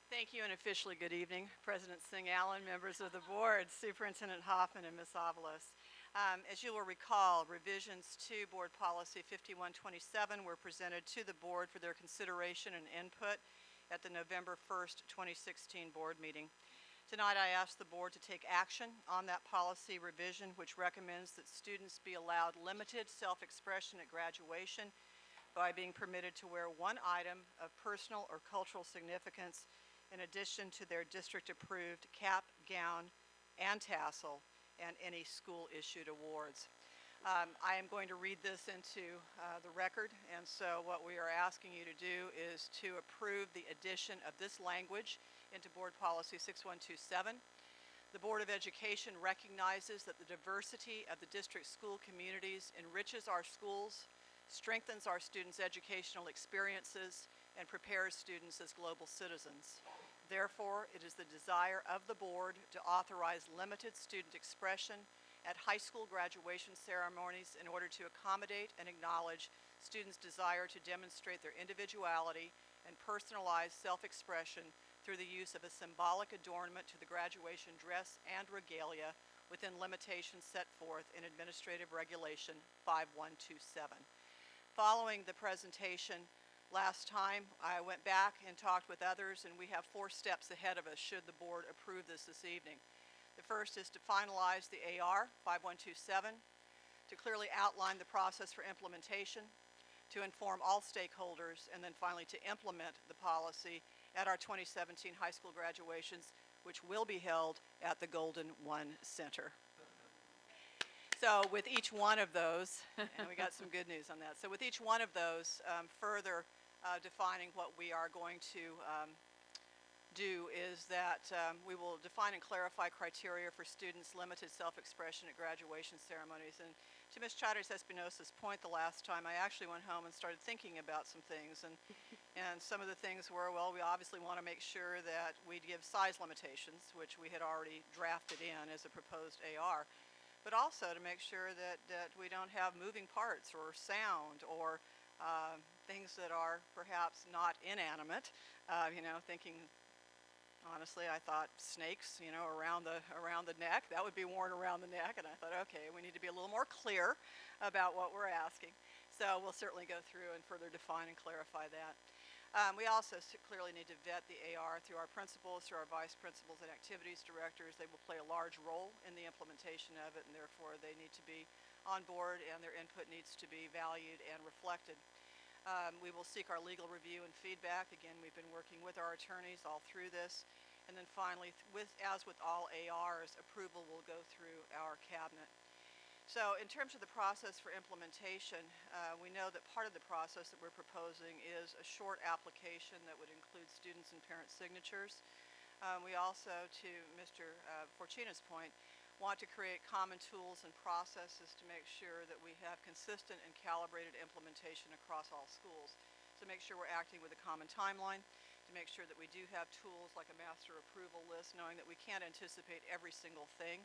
Thank you, and officially good evening, President Singh-Allen, members of the board, Superintendent Hoffman, and Ms. Avalos. As you will recall, revisions to Board Policy 5127 were presented to the board for their consideration and input at the November 1st, 2016 board meeting. Tonight, I ask the board to take action on that policy revision, which recommends that students be allowed limited self-expression at graduation by being permitted to wear one item of personal or cultural significance in addition to their district-approved cap, gown, and tassel, and any school-issued awards. I am going to read this into the record, and so what we are asking you to do is to approve the addition of this language into Board Policy 6127. The Board of Education recognizes that the diversity of the district school communities enriches our schools, strengthens our students' educational experiences, and prepares students as global citizens. Therefore, it is the desire of the board to authorize limited student expression at high school graduation ceremonies in order to accommodate and acknowledge students' desire to demonstrate their individuality and personalized self-expression through the use of a symbolic adornment to the graduation dress and regalia within limitations set forth in Administrative Regulation 5127. Following the presentation last time, I went back and talked with others, and we have 4 steps ahead of us should the board approve this evening. The first is to finalize the AR 5127, to clearly outline the process for implementation, to inform all stakeholders, and then finally to implement the policy at our 2017 high school graduations, which will be held at the Golden One Center. So with each one of those, and we got some good news on that. So with each one of those, further defining what we are going to do is that we will define and clarify criteria for students' limited self-expression at graduation ceremonies. And to Ms. Espinoza's point the last time, I actually went home and started thinking about some things. And some of the things were, well, we obviously want to make sure that we give size limitations, which we had already drafted in as a proposed AR. But also to make sure that we don't have moving parts or sound or things that are perhaps not inanimate. Thinking, honestly, I thought snakes, around the neck. That would be worn around the neck. And I thought, okay, we need to be a little more clear about what we're asking. So we'll certainly go through and further define and clarify that. We also clearly need to vet the AR through our principals, through our vice principals and activities directors. They will play a large role in the implementation of it, and therefore they need to be on board and their input needs to be valued and reflected. We will seek our legal review and feedback. Again, we've been working with our attorneys all through this. And then finally, as with all ARs, approval will go through our cabinet. So in terms of the process for implementation, we know that part of the process that we're proposing is a short application that would include students' and parents' signatures. We also, to Mr. Forcina's point, want to create common tools and processes to make sure that we have consistent and calibrated implementation across all schools. To make sure we're acting with a common timeline, to make sure that we do have tools like a master approval list, knowing that we can't anticipate every single thing,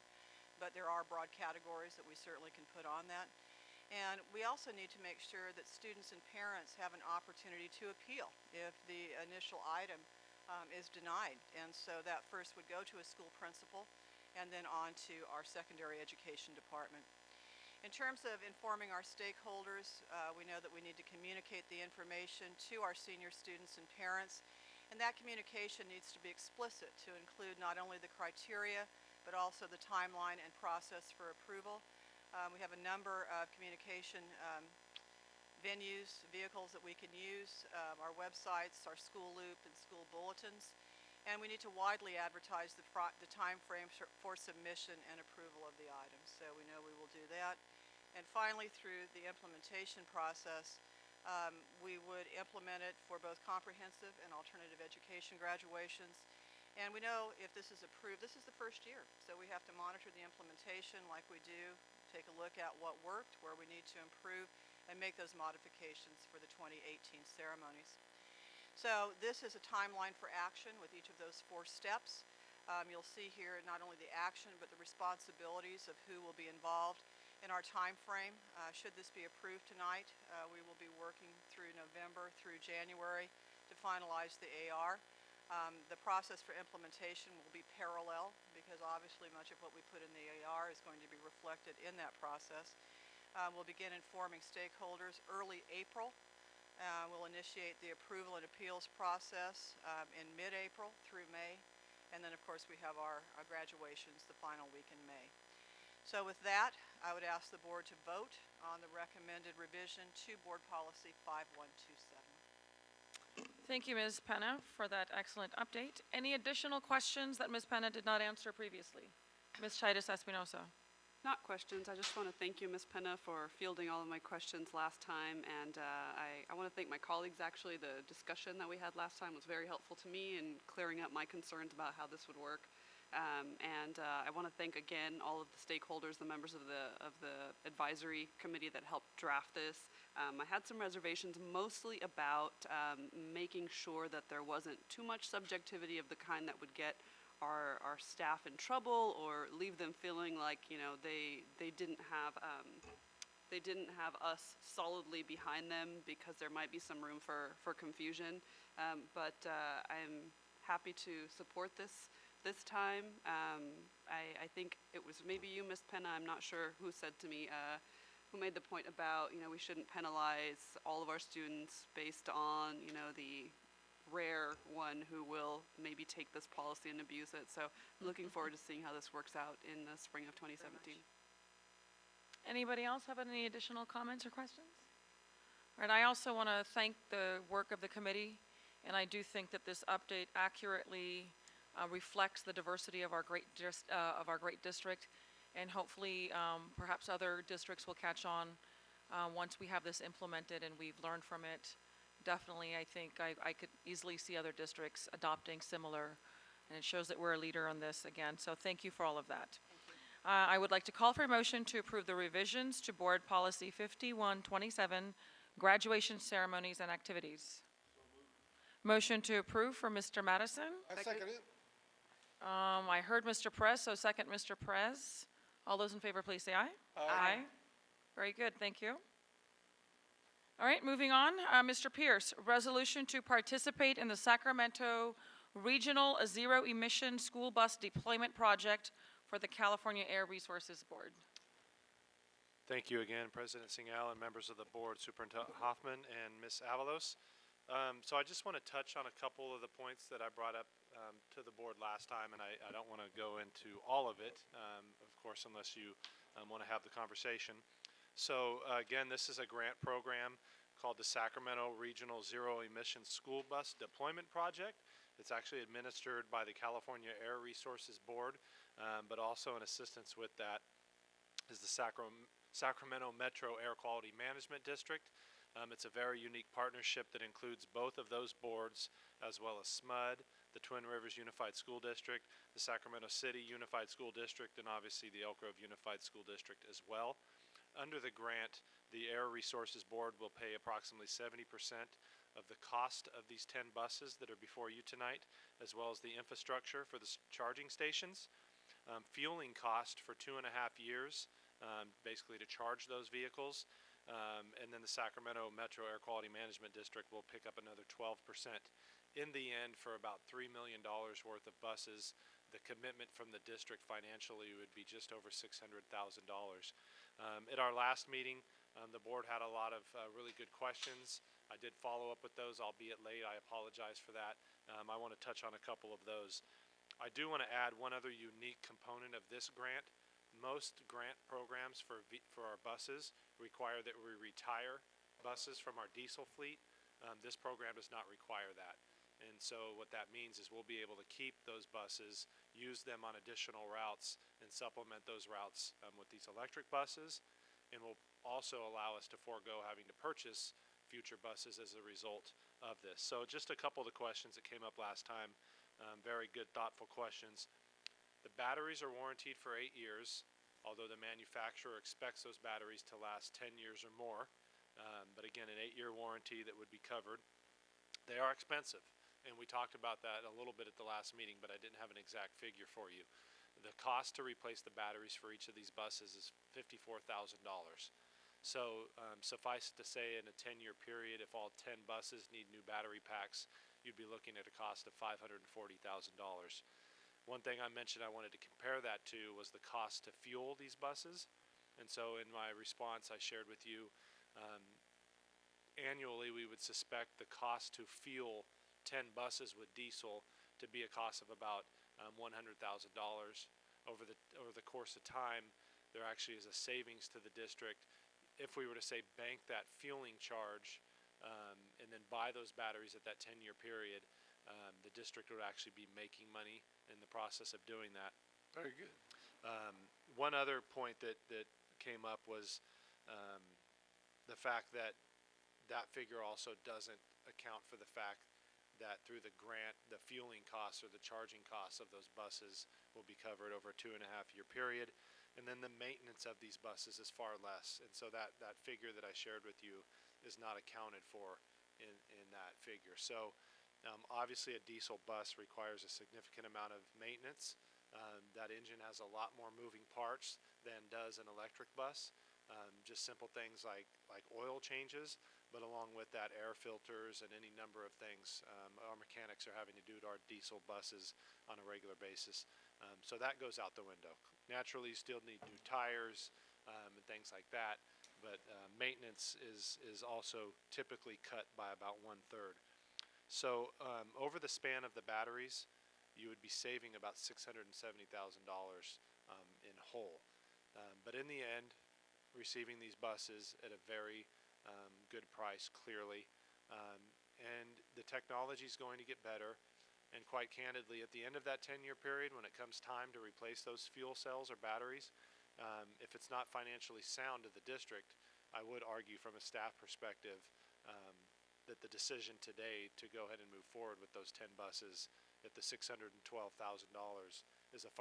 but there are broad categories that we certainly can put on that. And we also need to make sure that students and parents have an opportunity to appeal if the initial item is denied. And so that first would go to a school principal and then on to our secondary education department. In terms of informing our stakeholders, we know that we need to communicate the information to our senior students and parents, and that communication needs to be explicit to include not only the criteria, but also the timeline and process for approval. We have a number of communication venues, vehicles that we can use, our websites, our school loop, and school bulletins. And we need to widely advertise the time frame for submission and approval of the items. So we know we will do that. And finally, through the implementation process, we would implement it for both comprehensive and alternative education graduations. And we know if this is approved, this is the first year. So we have to monitor the implementation like we do, take a look at what worked, where we need to improve, and make those modifications for the 2018 ceremonies. So this is a timeline for action with each of those 4 steps. You'll see here not only the action, but the responsibilities of who will be involved in our time frame. Should this be approved tonight, we will be working through November through January to finalize the AR. The process for implementation will be parallel because obviously much of what we put in the AR is going to be reflected in that process. We'll begin informing stakeholders early April. We'll initiate the approval and appeals process in mid-April through May. And then, of course, we have our graduations the final week in May. So with that, I would ask the board to vote on the recommended revision to Board Policy 5127. Thank you, Ms. Penna, for that excellent update. Any additional questions that Ms. Penna did not answer previously? Ms. Chidas Espinoza. Not questions. I just want to thank you, Ms. Penna, for fielding all of my questions last time. And I want to thank my colleagues, actually. The discussion that we had last time was very helpful to me in clearing up my concerns about how this would work. I want to thank again all of the stakeholders, the members of the advisory committee that helped draft this. I had some reservations mostly about making sure that there wasn't too much subjectivity of the kind that would get our staff in trouble or leave them feeling like, you know, they didn't have us solidly behind them because there might be some room for confusion. But I'm happy to support this time. I think it was maybe you, Ms. Penna, I'm not sure who said to me, who made the point about, you know, we shouldn't penalize all of our students based on, you know, the rare one who will maybe take this policy and abuse it. So I'm looking forward to seeing how this works out in the spring of 2017. Anybody else have any additional comments or questions? All right, I also want to thank the work of the committee, and I do think that this update accurately reflects the diversity of our great district, and hopefully perhaps other districts will catch on once we have this implemented and we've learned from it. Definitely, I think I could easily see other districts adopting similar, and it shows that we're a leader on this again. So thank you for all of that. I would like to call for a motion to approve the revisions to Board Policy 5127, graduation ceremonies and activities. Motion to approve for Mr. Madison. I second it. I heard Mr. Perez, so second Mr. Perez. All those in favor, please say aye. Aye. Very good, thank you. All right, moving on. Mr. Pierce, resolution to participate in the Sacramento Regional Zero Emission School Bus Deployment Project for the California Air Resources Board. Thank you again, President Singh-Allen, members of the board, Superintendent Hoffman, and Ms. Avalos. So I just want to touch on a couple of the points that I brought up to the board last time, and I don't want to go into all of it, of course, unless you want to have the conversation. So again, this is a grant program called the Sacramento Regional Zero Emission School Bus Deployment Project. It's actually administered by the California Air Resources Board, but also in assistance with that is the Sacramento Metro Air Quality Management District. It's a very unique partnership that includes both of those boards, as well as SMUD, the Twin Rivers Unified School District, the Sacramento City Unified School District, and obviously the Elk Grove Unified School District as well. Under the grant, the Air Resources Board will pay approximately 70% of the cost of these 10 buses that are before you tonight, as well as the infrastructure for the charging stations. Fueling cost for 2.5 years, basically to charge those vehicles. And then the Sacramento Metro Air Quality Management District will pick up another 12%. In the end, for about $3 million worth of buses, the commitment from the district financially would be just over $600,000. At our last meeting, the board had a lot of really good questions. I did follow up with those, albeit late. I apologize for that. I want to touch on a couple of those. I do want to add one other unique component of this grant. Most grant programs for our buses require that we retire buses from our diesel fleet. This program does not require that. And so what that means is we'll be able to keep those buses, use them on additional routes, and supplement those routes with these electric buses. And will also allow us to forego having to purchase future buses as a result of this. So just a couple of the questions that came up last time. Very good, thoughtful questions. The batteries are warranted for 8 years, although the manufacturer expects those batteries to last 10 years or more. But again, an 8-year warranty that would be covered. They are expensive, and we talked about that a little bit at the last meeting, but I didn't have an exact figure for you. The cost to replace the batteries for each of these buses is $54,000. So suffice it to say, in a 10-year period, if all 10 buses need new battery packs, you'd be looking at a cost of $540,000. One thing I mentioned I wanted to compare that to was the cost to fuel these buses. And so in my response, I shared with you, annually we would suspect the cost to fuel 10 buses with diesel to be a cost of about $100,000. Over the course of time, there actually is a savings to the district. If we were to say bank that fueling charge and then buy those batteries at that 10-year period, the district would actually be making money in the process of doing that. Very good. One other point that came up was the fact that that figure also doesn't account for the fact that through the grant, the fueling costs or the charging costs of those buses will be covered over a 2.5-year period. And then the maintenance of these buses is far less. And so that figure that I shared with you is not accounted for in that figure. So obviously a diesel bus requires a significant amount of maintenance. That engine has a lot more moving parts than does an electric bus. Just simple things like oil changes, but along with that, air filters and any number of things our mechanics are having to do to our diesel buses on a regular basis. So that goes out the window. Naturally, you still need new tires and things like that, but maintenance is also typically cut by about 1/3. So over the span of the batteries, you would be saving about $670,000 in whole. But in the end, receiving these buses at a very good price, clearly. And the technology is going to get better. And quite candidly, at the end of that 10-year period, when it comes time to replace those fuel cells or batteries, if it's not financially sound to the district, I would argue from a staff perspective that the decision today to go ahead and move forward with those 10 buses at the $612,000 is a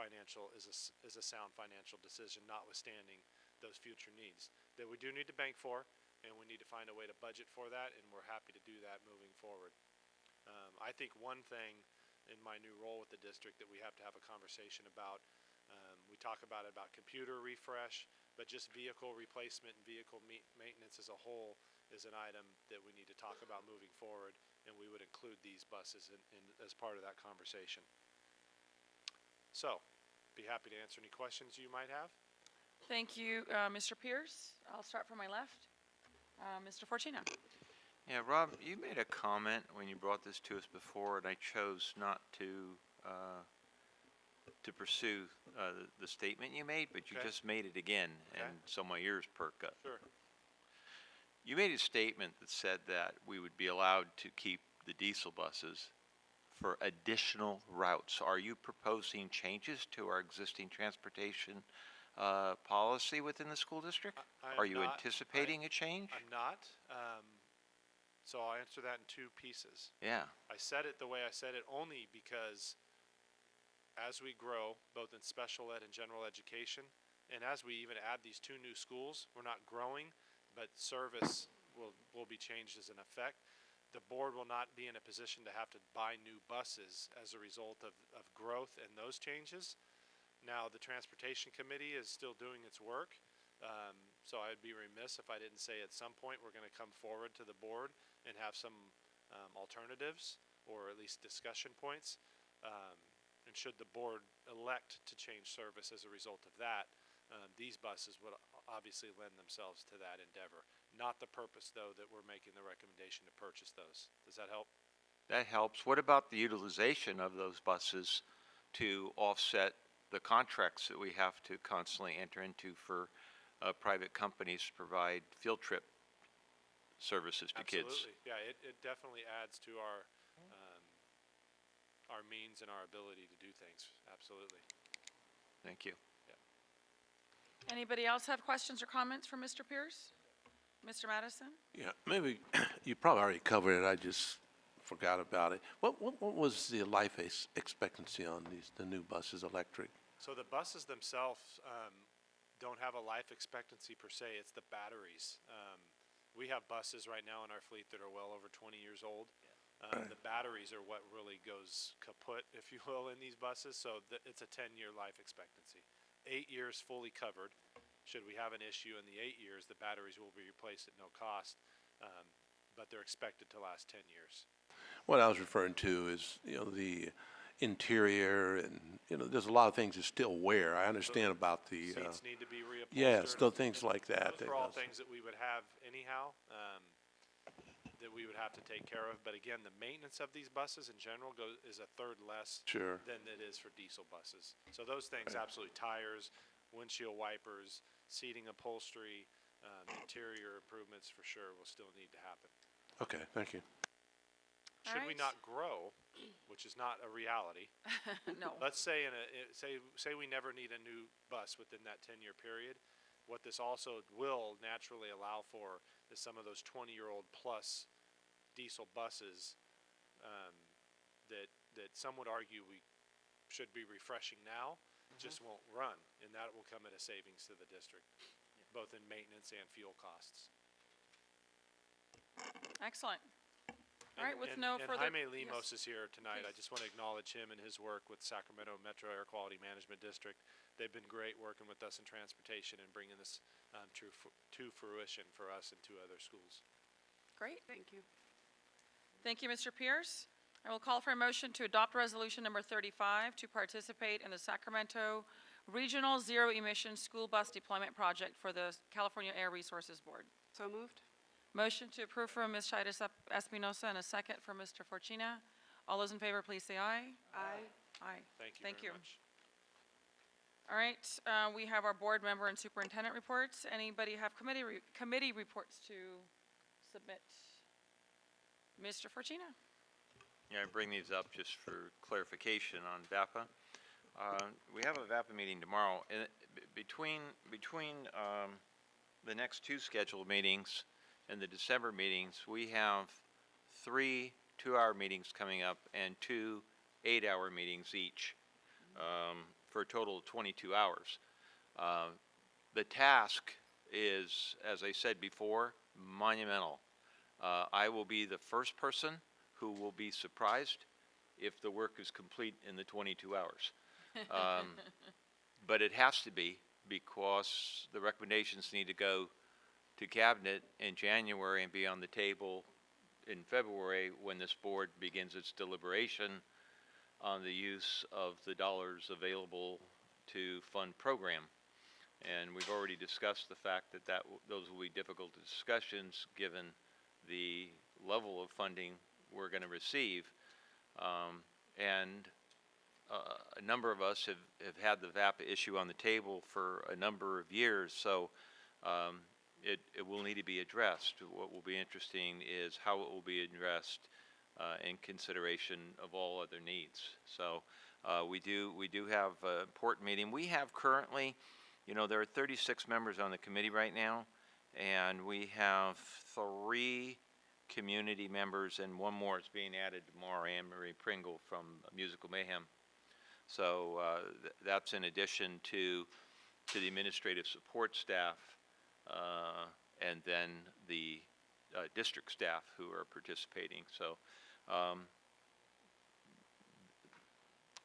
sound financial decision, notwithstanding those future needs that we do need to bank for, and we need to find a way to budget for that, and we're happy to do that moving forward. I think one thing in my new role with the district that we have to have a conversation about, we talk about computer refresh, but just vehicle replacement and vehicle maintenance as a whole is an item that we need to talk about moving forward, and we would include these buses as part of that conversation. So, be happy to answer any questions you might have. Thank you, Mr. Pierce. I'll start from my left. Mr. Forcina. Yeah, Rob, you made a comment when you brought this to us before, and I chose not to pursue the statement you made, but you Okay. just made it again, Okay. and so my ears perk up. Sure. You made a statement that said that we would be allowed to keep the diesel buses for additional routes. Are you proposing changes to our existing transportation policy within the school district? I am Are you not- anticipating a change? I'm not. So I'll answer that in two pieces. Yeah. I said it the way I said it only because as we grow, both in special ed and general education, and as we even add these two new schools, we're not growing, but service will be changed as an effect. The board will not be in a position to have to buy new buses as a result of growth and those changes. Now, the transportation committee is still doing its work, so I'd be remiss if I didn't say at some point we're going to come forward to the board and have some alternatives or at least discussion points. And should the board elect to change service as a result of that, these buses would obviously lend themselves to that endeavor. Not the purpose, though, that we're making the recommendation to purchase those. Does that help? That helps. What about the utilization of those buses to offset the contracts that we have to constantly enter into for private companies to provide field trip services to kids? Absolutely. Yeah, it definitely adds to our means and our ability to do things. Absolutely. Thank you. Anybody else have questions or comments for Mr. Pierce? Mr. Madison? Yeah, maybe you probably already covered it. I just forgot about it. What was the life expectancy on the new buses, electric? So the buses themselves don't have a life expectancy per se. It's the batteries. We have buses right now in our fleet that are well over 20 years old. The batteries are what really goes kaput, if you will, in these buses. So it's a 10-year life expectancy. 8 years fully covered. Should we have an issue in the 8 years, the batteries will be replaced at no cost, but they're expected to last 10 years. What I was referring to is, the interior and, there's a lot of things that still wear. I understand about the, Seats need to be reupholstered. yes, still things like that. Those are all things that we would have anyhow, that we would have to take care of. But again, the maintenance of these buses in general is a third less Sure. than it is for diesel buses. So those things, absolutely, tires, windshield wipers, seating upholstery, interior improvements for sure will still need to happen. Okay, thank you. Should we not grow, which is not a reality. No. Let's say say we never need a new bus within that 10-year period. What this also will naturally allow for is some of those 20-year-old plus diesel buses that some would argue we should be refreshing now, just won't run, and that will come at a savings to the district, both in maintenance and fuel costs. Excellent. All right, with no further. Jaime Limos is here tonight. I just want to acknowledge him and his work with Sacramento Metro Air Quality Management District. They've been great working with us in transportation and bringing this to fruition for us and 2 other schools. Great. Thank you. Thank you, Mr. Pierce. I will call for a motion to adopt resolution number 35 to participate in the Sacramento Regional Zero Emission School Bus Deployment Project for the California Air Resources Board. So moved. Motion to approve from Ms. Chaitis Espinoza and a second from Mr. Forcina. All those in favor, please say aye. Aye. Aye. Thank you very much. All right, we have our board member and superintendent reports. Anybody have committee reports to submit? Mr. Forcina? Yeah, I bring these up just for clarification on VAPA. We have a VAPA meeting tomorrow. And between the next 2 scheduled meetings and the December meetings, we have 3 2-hour meetings coming up and 2 8-hour meetings each, for a total of 22 hours. The task is, as I said before, monumental. I will be the first person who will be surprised if the work is complete in the 22 hours. But it has to be, because the recommendations need to go to Cabinet in January and be on the table in February when this board begins its deliberation on the use of the dollars available to fund program. And we've already discussed the fact that those will be difficult discussions given the level of funding we're going to receive. And a number of us have had the VAPA issue on the table for a number of years, so it will need to be addressed. What will be interesting is how it will be addressed in consideration of all other needs. So we do have an important meeting. We have currently, there are 36 members on the committee right now, and we have 3 community members, and one more is being added tomorrow, Anne Marie Pringle from Musical Mayhem. So that's in addition to the administrative support staff and then the district staff who are participating. So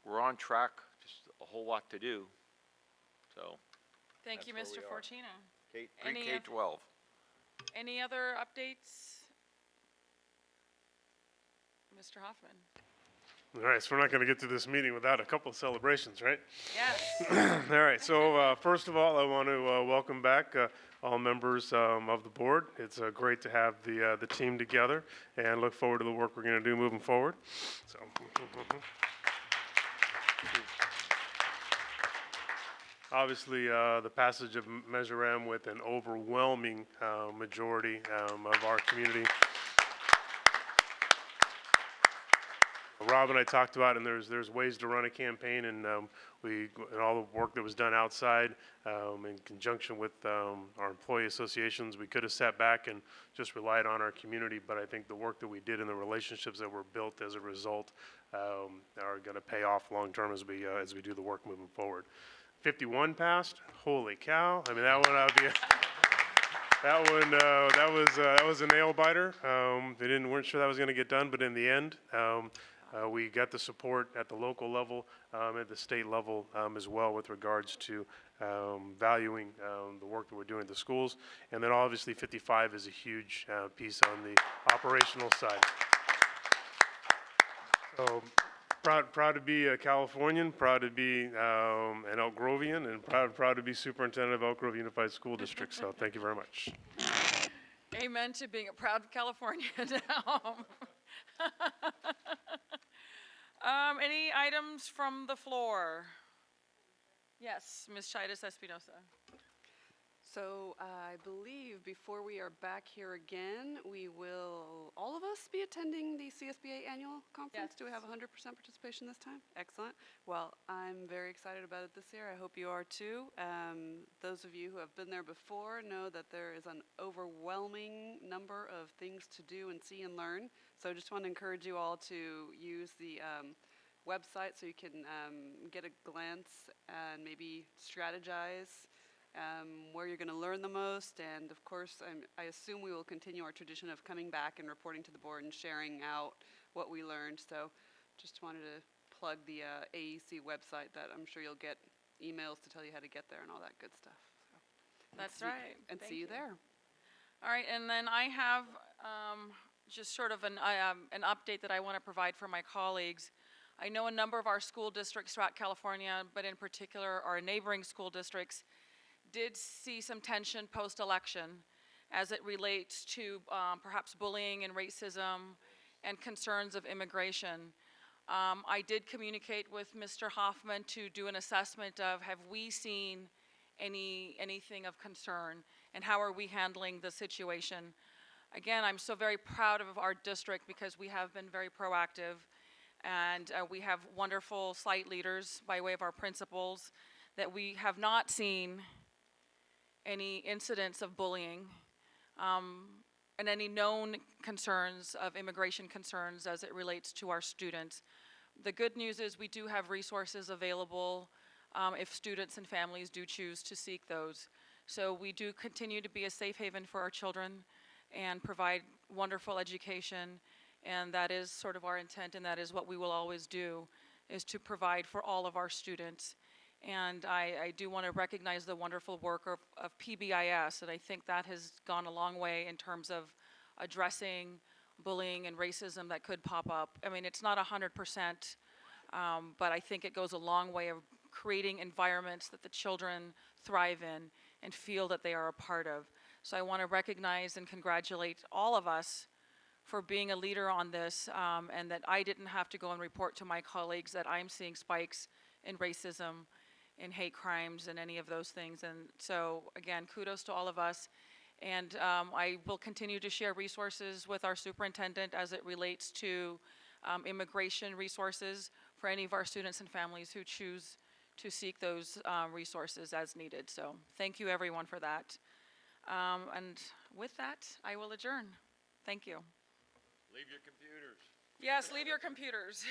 we're on track, just a whole lot to do. So Thank you, that's Mr. where we are. Forcina. Pre-K-12. Any other updates? Mr. Hoffman? All right, so we're not going to get to this meeting without a couple of celebrations, right? Yes. All right, so first of all, I want to welcome back all members of the board. It's great to have the team together, and look forward to the work we're going to do moving forward. So. Obviously, the passage of Measure M with an overwhelming majority of our community. Rob and I talked about, and there's ways to run a campaign, and and all the work that was done outside in conjunction with our employee associations, we could have sat back and just relied on our community, but I think the work that we did and the relationships that were built as a result are going to pay off long term as we do the work moving forward. 51 passed. Holy cow! I mean, that one I'll be. That was a nail biter. They weren't sure that was going to get done, but in the end, we got the support at the local level, at the state level as well, with regards to valuing the work that we're doing at the schools. And then obviously 55 is a huge piece on the operational side. So proud to be a Californian, proud to be an Elk Grovian, and proud to be superintendent of Elk Grove Unified School District. So thank you very much. Amen to being a proud Californian now. Any items from the floor? Yes, Ms. Chidas Espinoza. So I believe before we are back here again, we will, all of us, be attending the CSBA annual conference. Yes. Do we have 100% participation this time? Excellent. Well, I'm very excited about it this year. I hope you are too. Those of you who have been there before know that there is an overwhelming number of things to do and see and learn. So I just want to encourage you all to use the website so you can get a glance and maybe strategize where you're going to learn the most. And of course, I assume we will continue our tradition of coming back and reporting to the board and sharing out what we learned. So just wanted to plug the AEC website that I'm sure you'll get emails to tell you how to get there and all that good stuff. So, That's right. And Thank see you there. All right, and then I have just sort of an update that I want to provide for my colleagues. I know a number of our school districts throughout California, but in particular our neighboring school districts, did see some tension post-election as it relates to perhaps bullying and racism and concerns of immigration. I did communicate with Mr. Hoffman to do an assessment of, have we seen anything of concern, and how are we handling the situation? Again, I'm so very proud of our district because we have been very proactive, and we have wonderful site leaders by way of our principals, that we have not seen any incidents of bullying and any known concerns of immigration concerns as it relates to our students. The good news is we do have resources available if students and families do choose to seek those. So we do continue to be a safe haven for our children and provide wonderful education, and that is sort of our intent, and that is what we will always do, is to provide for all of our students. And I do want to recognize the wonderful work of PBIS, and I think that has gone a long way in terms of addressing bullying and racism that could pop up. I mean, it's not 100%, but I think it goes a long way of creating environments that the children thrive in and feel that they are a part of. So I want to recognize and congratulate all of us for being a leader on this, and that I didn't have to go and report to my colleagues that I'm seeing spikes in racism, in hate crimes, and any of those things. And so again, kudos to all of us. And I will continue to share resources with our superintendent as it relates to immigration resources for any of our students and families who choose to seek those resources as needed. So thank you, everyone, for that. And with that, I will adjourn. Thank you. Leave your computers. Yes, leave your computers.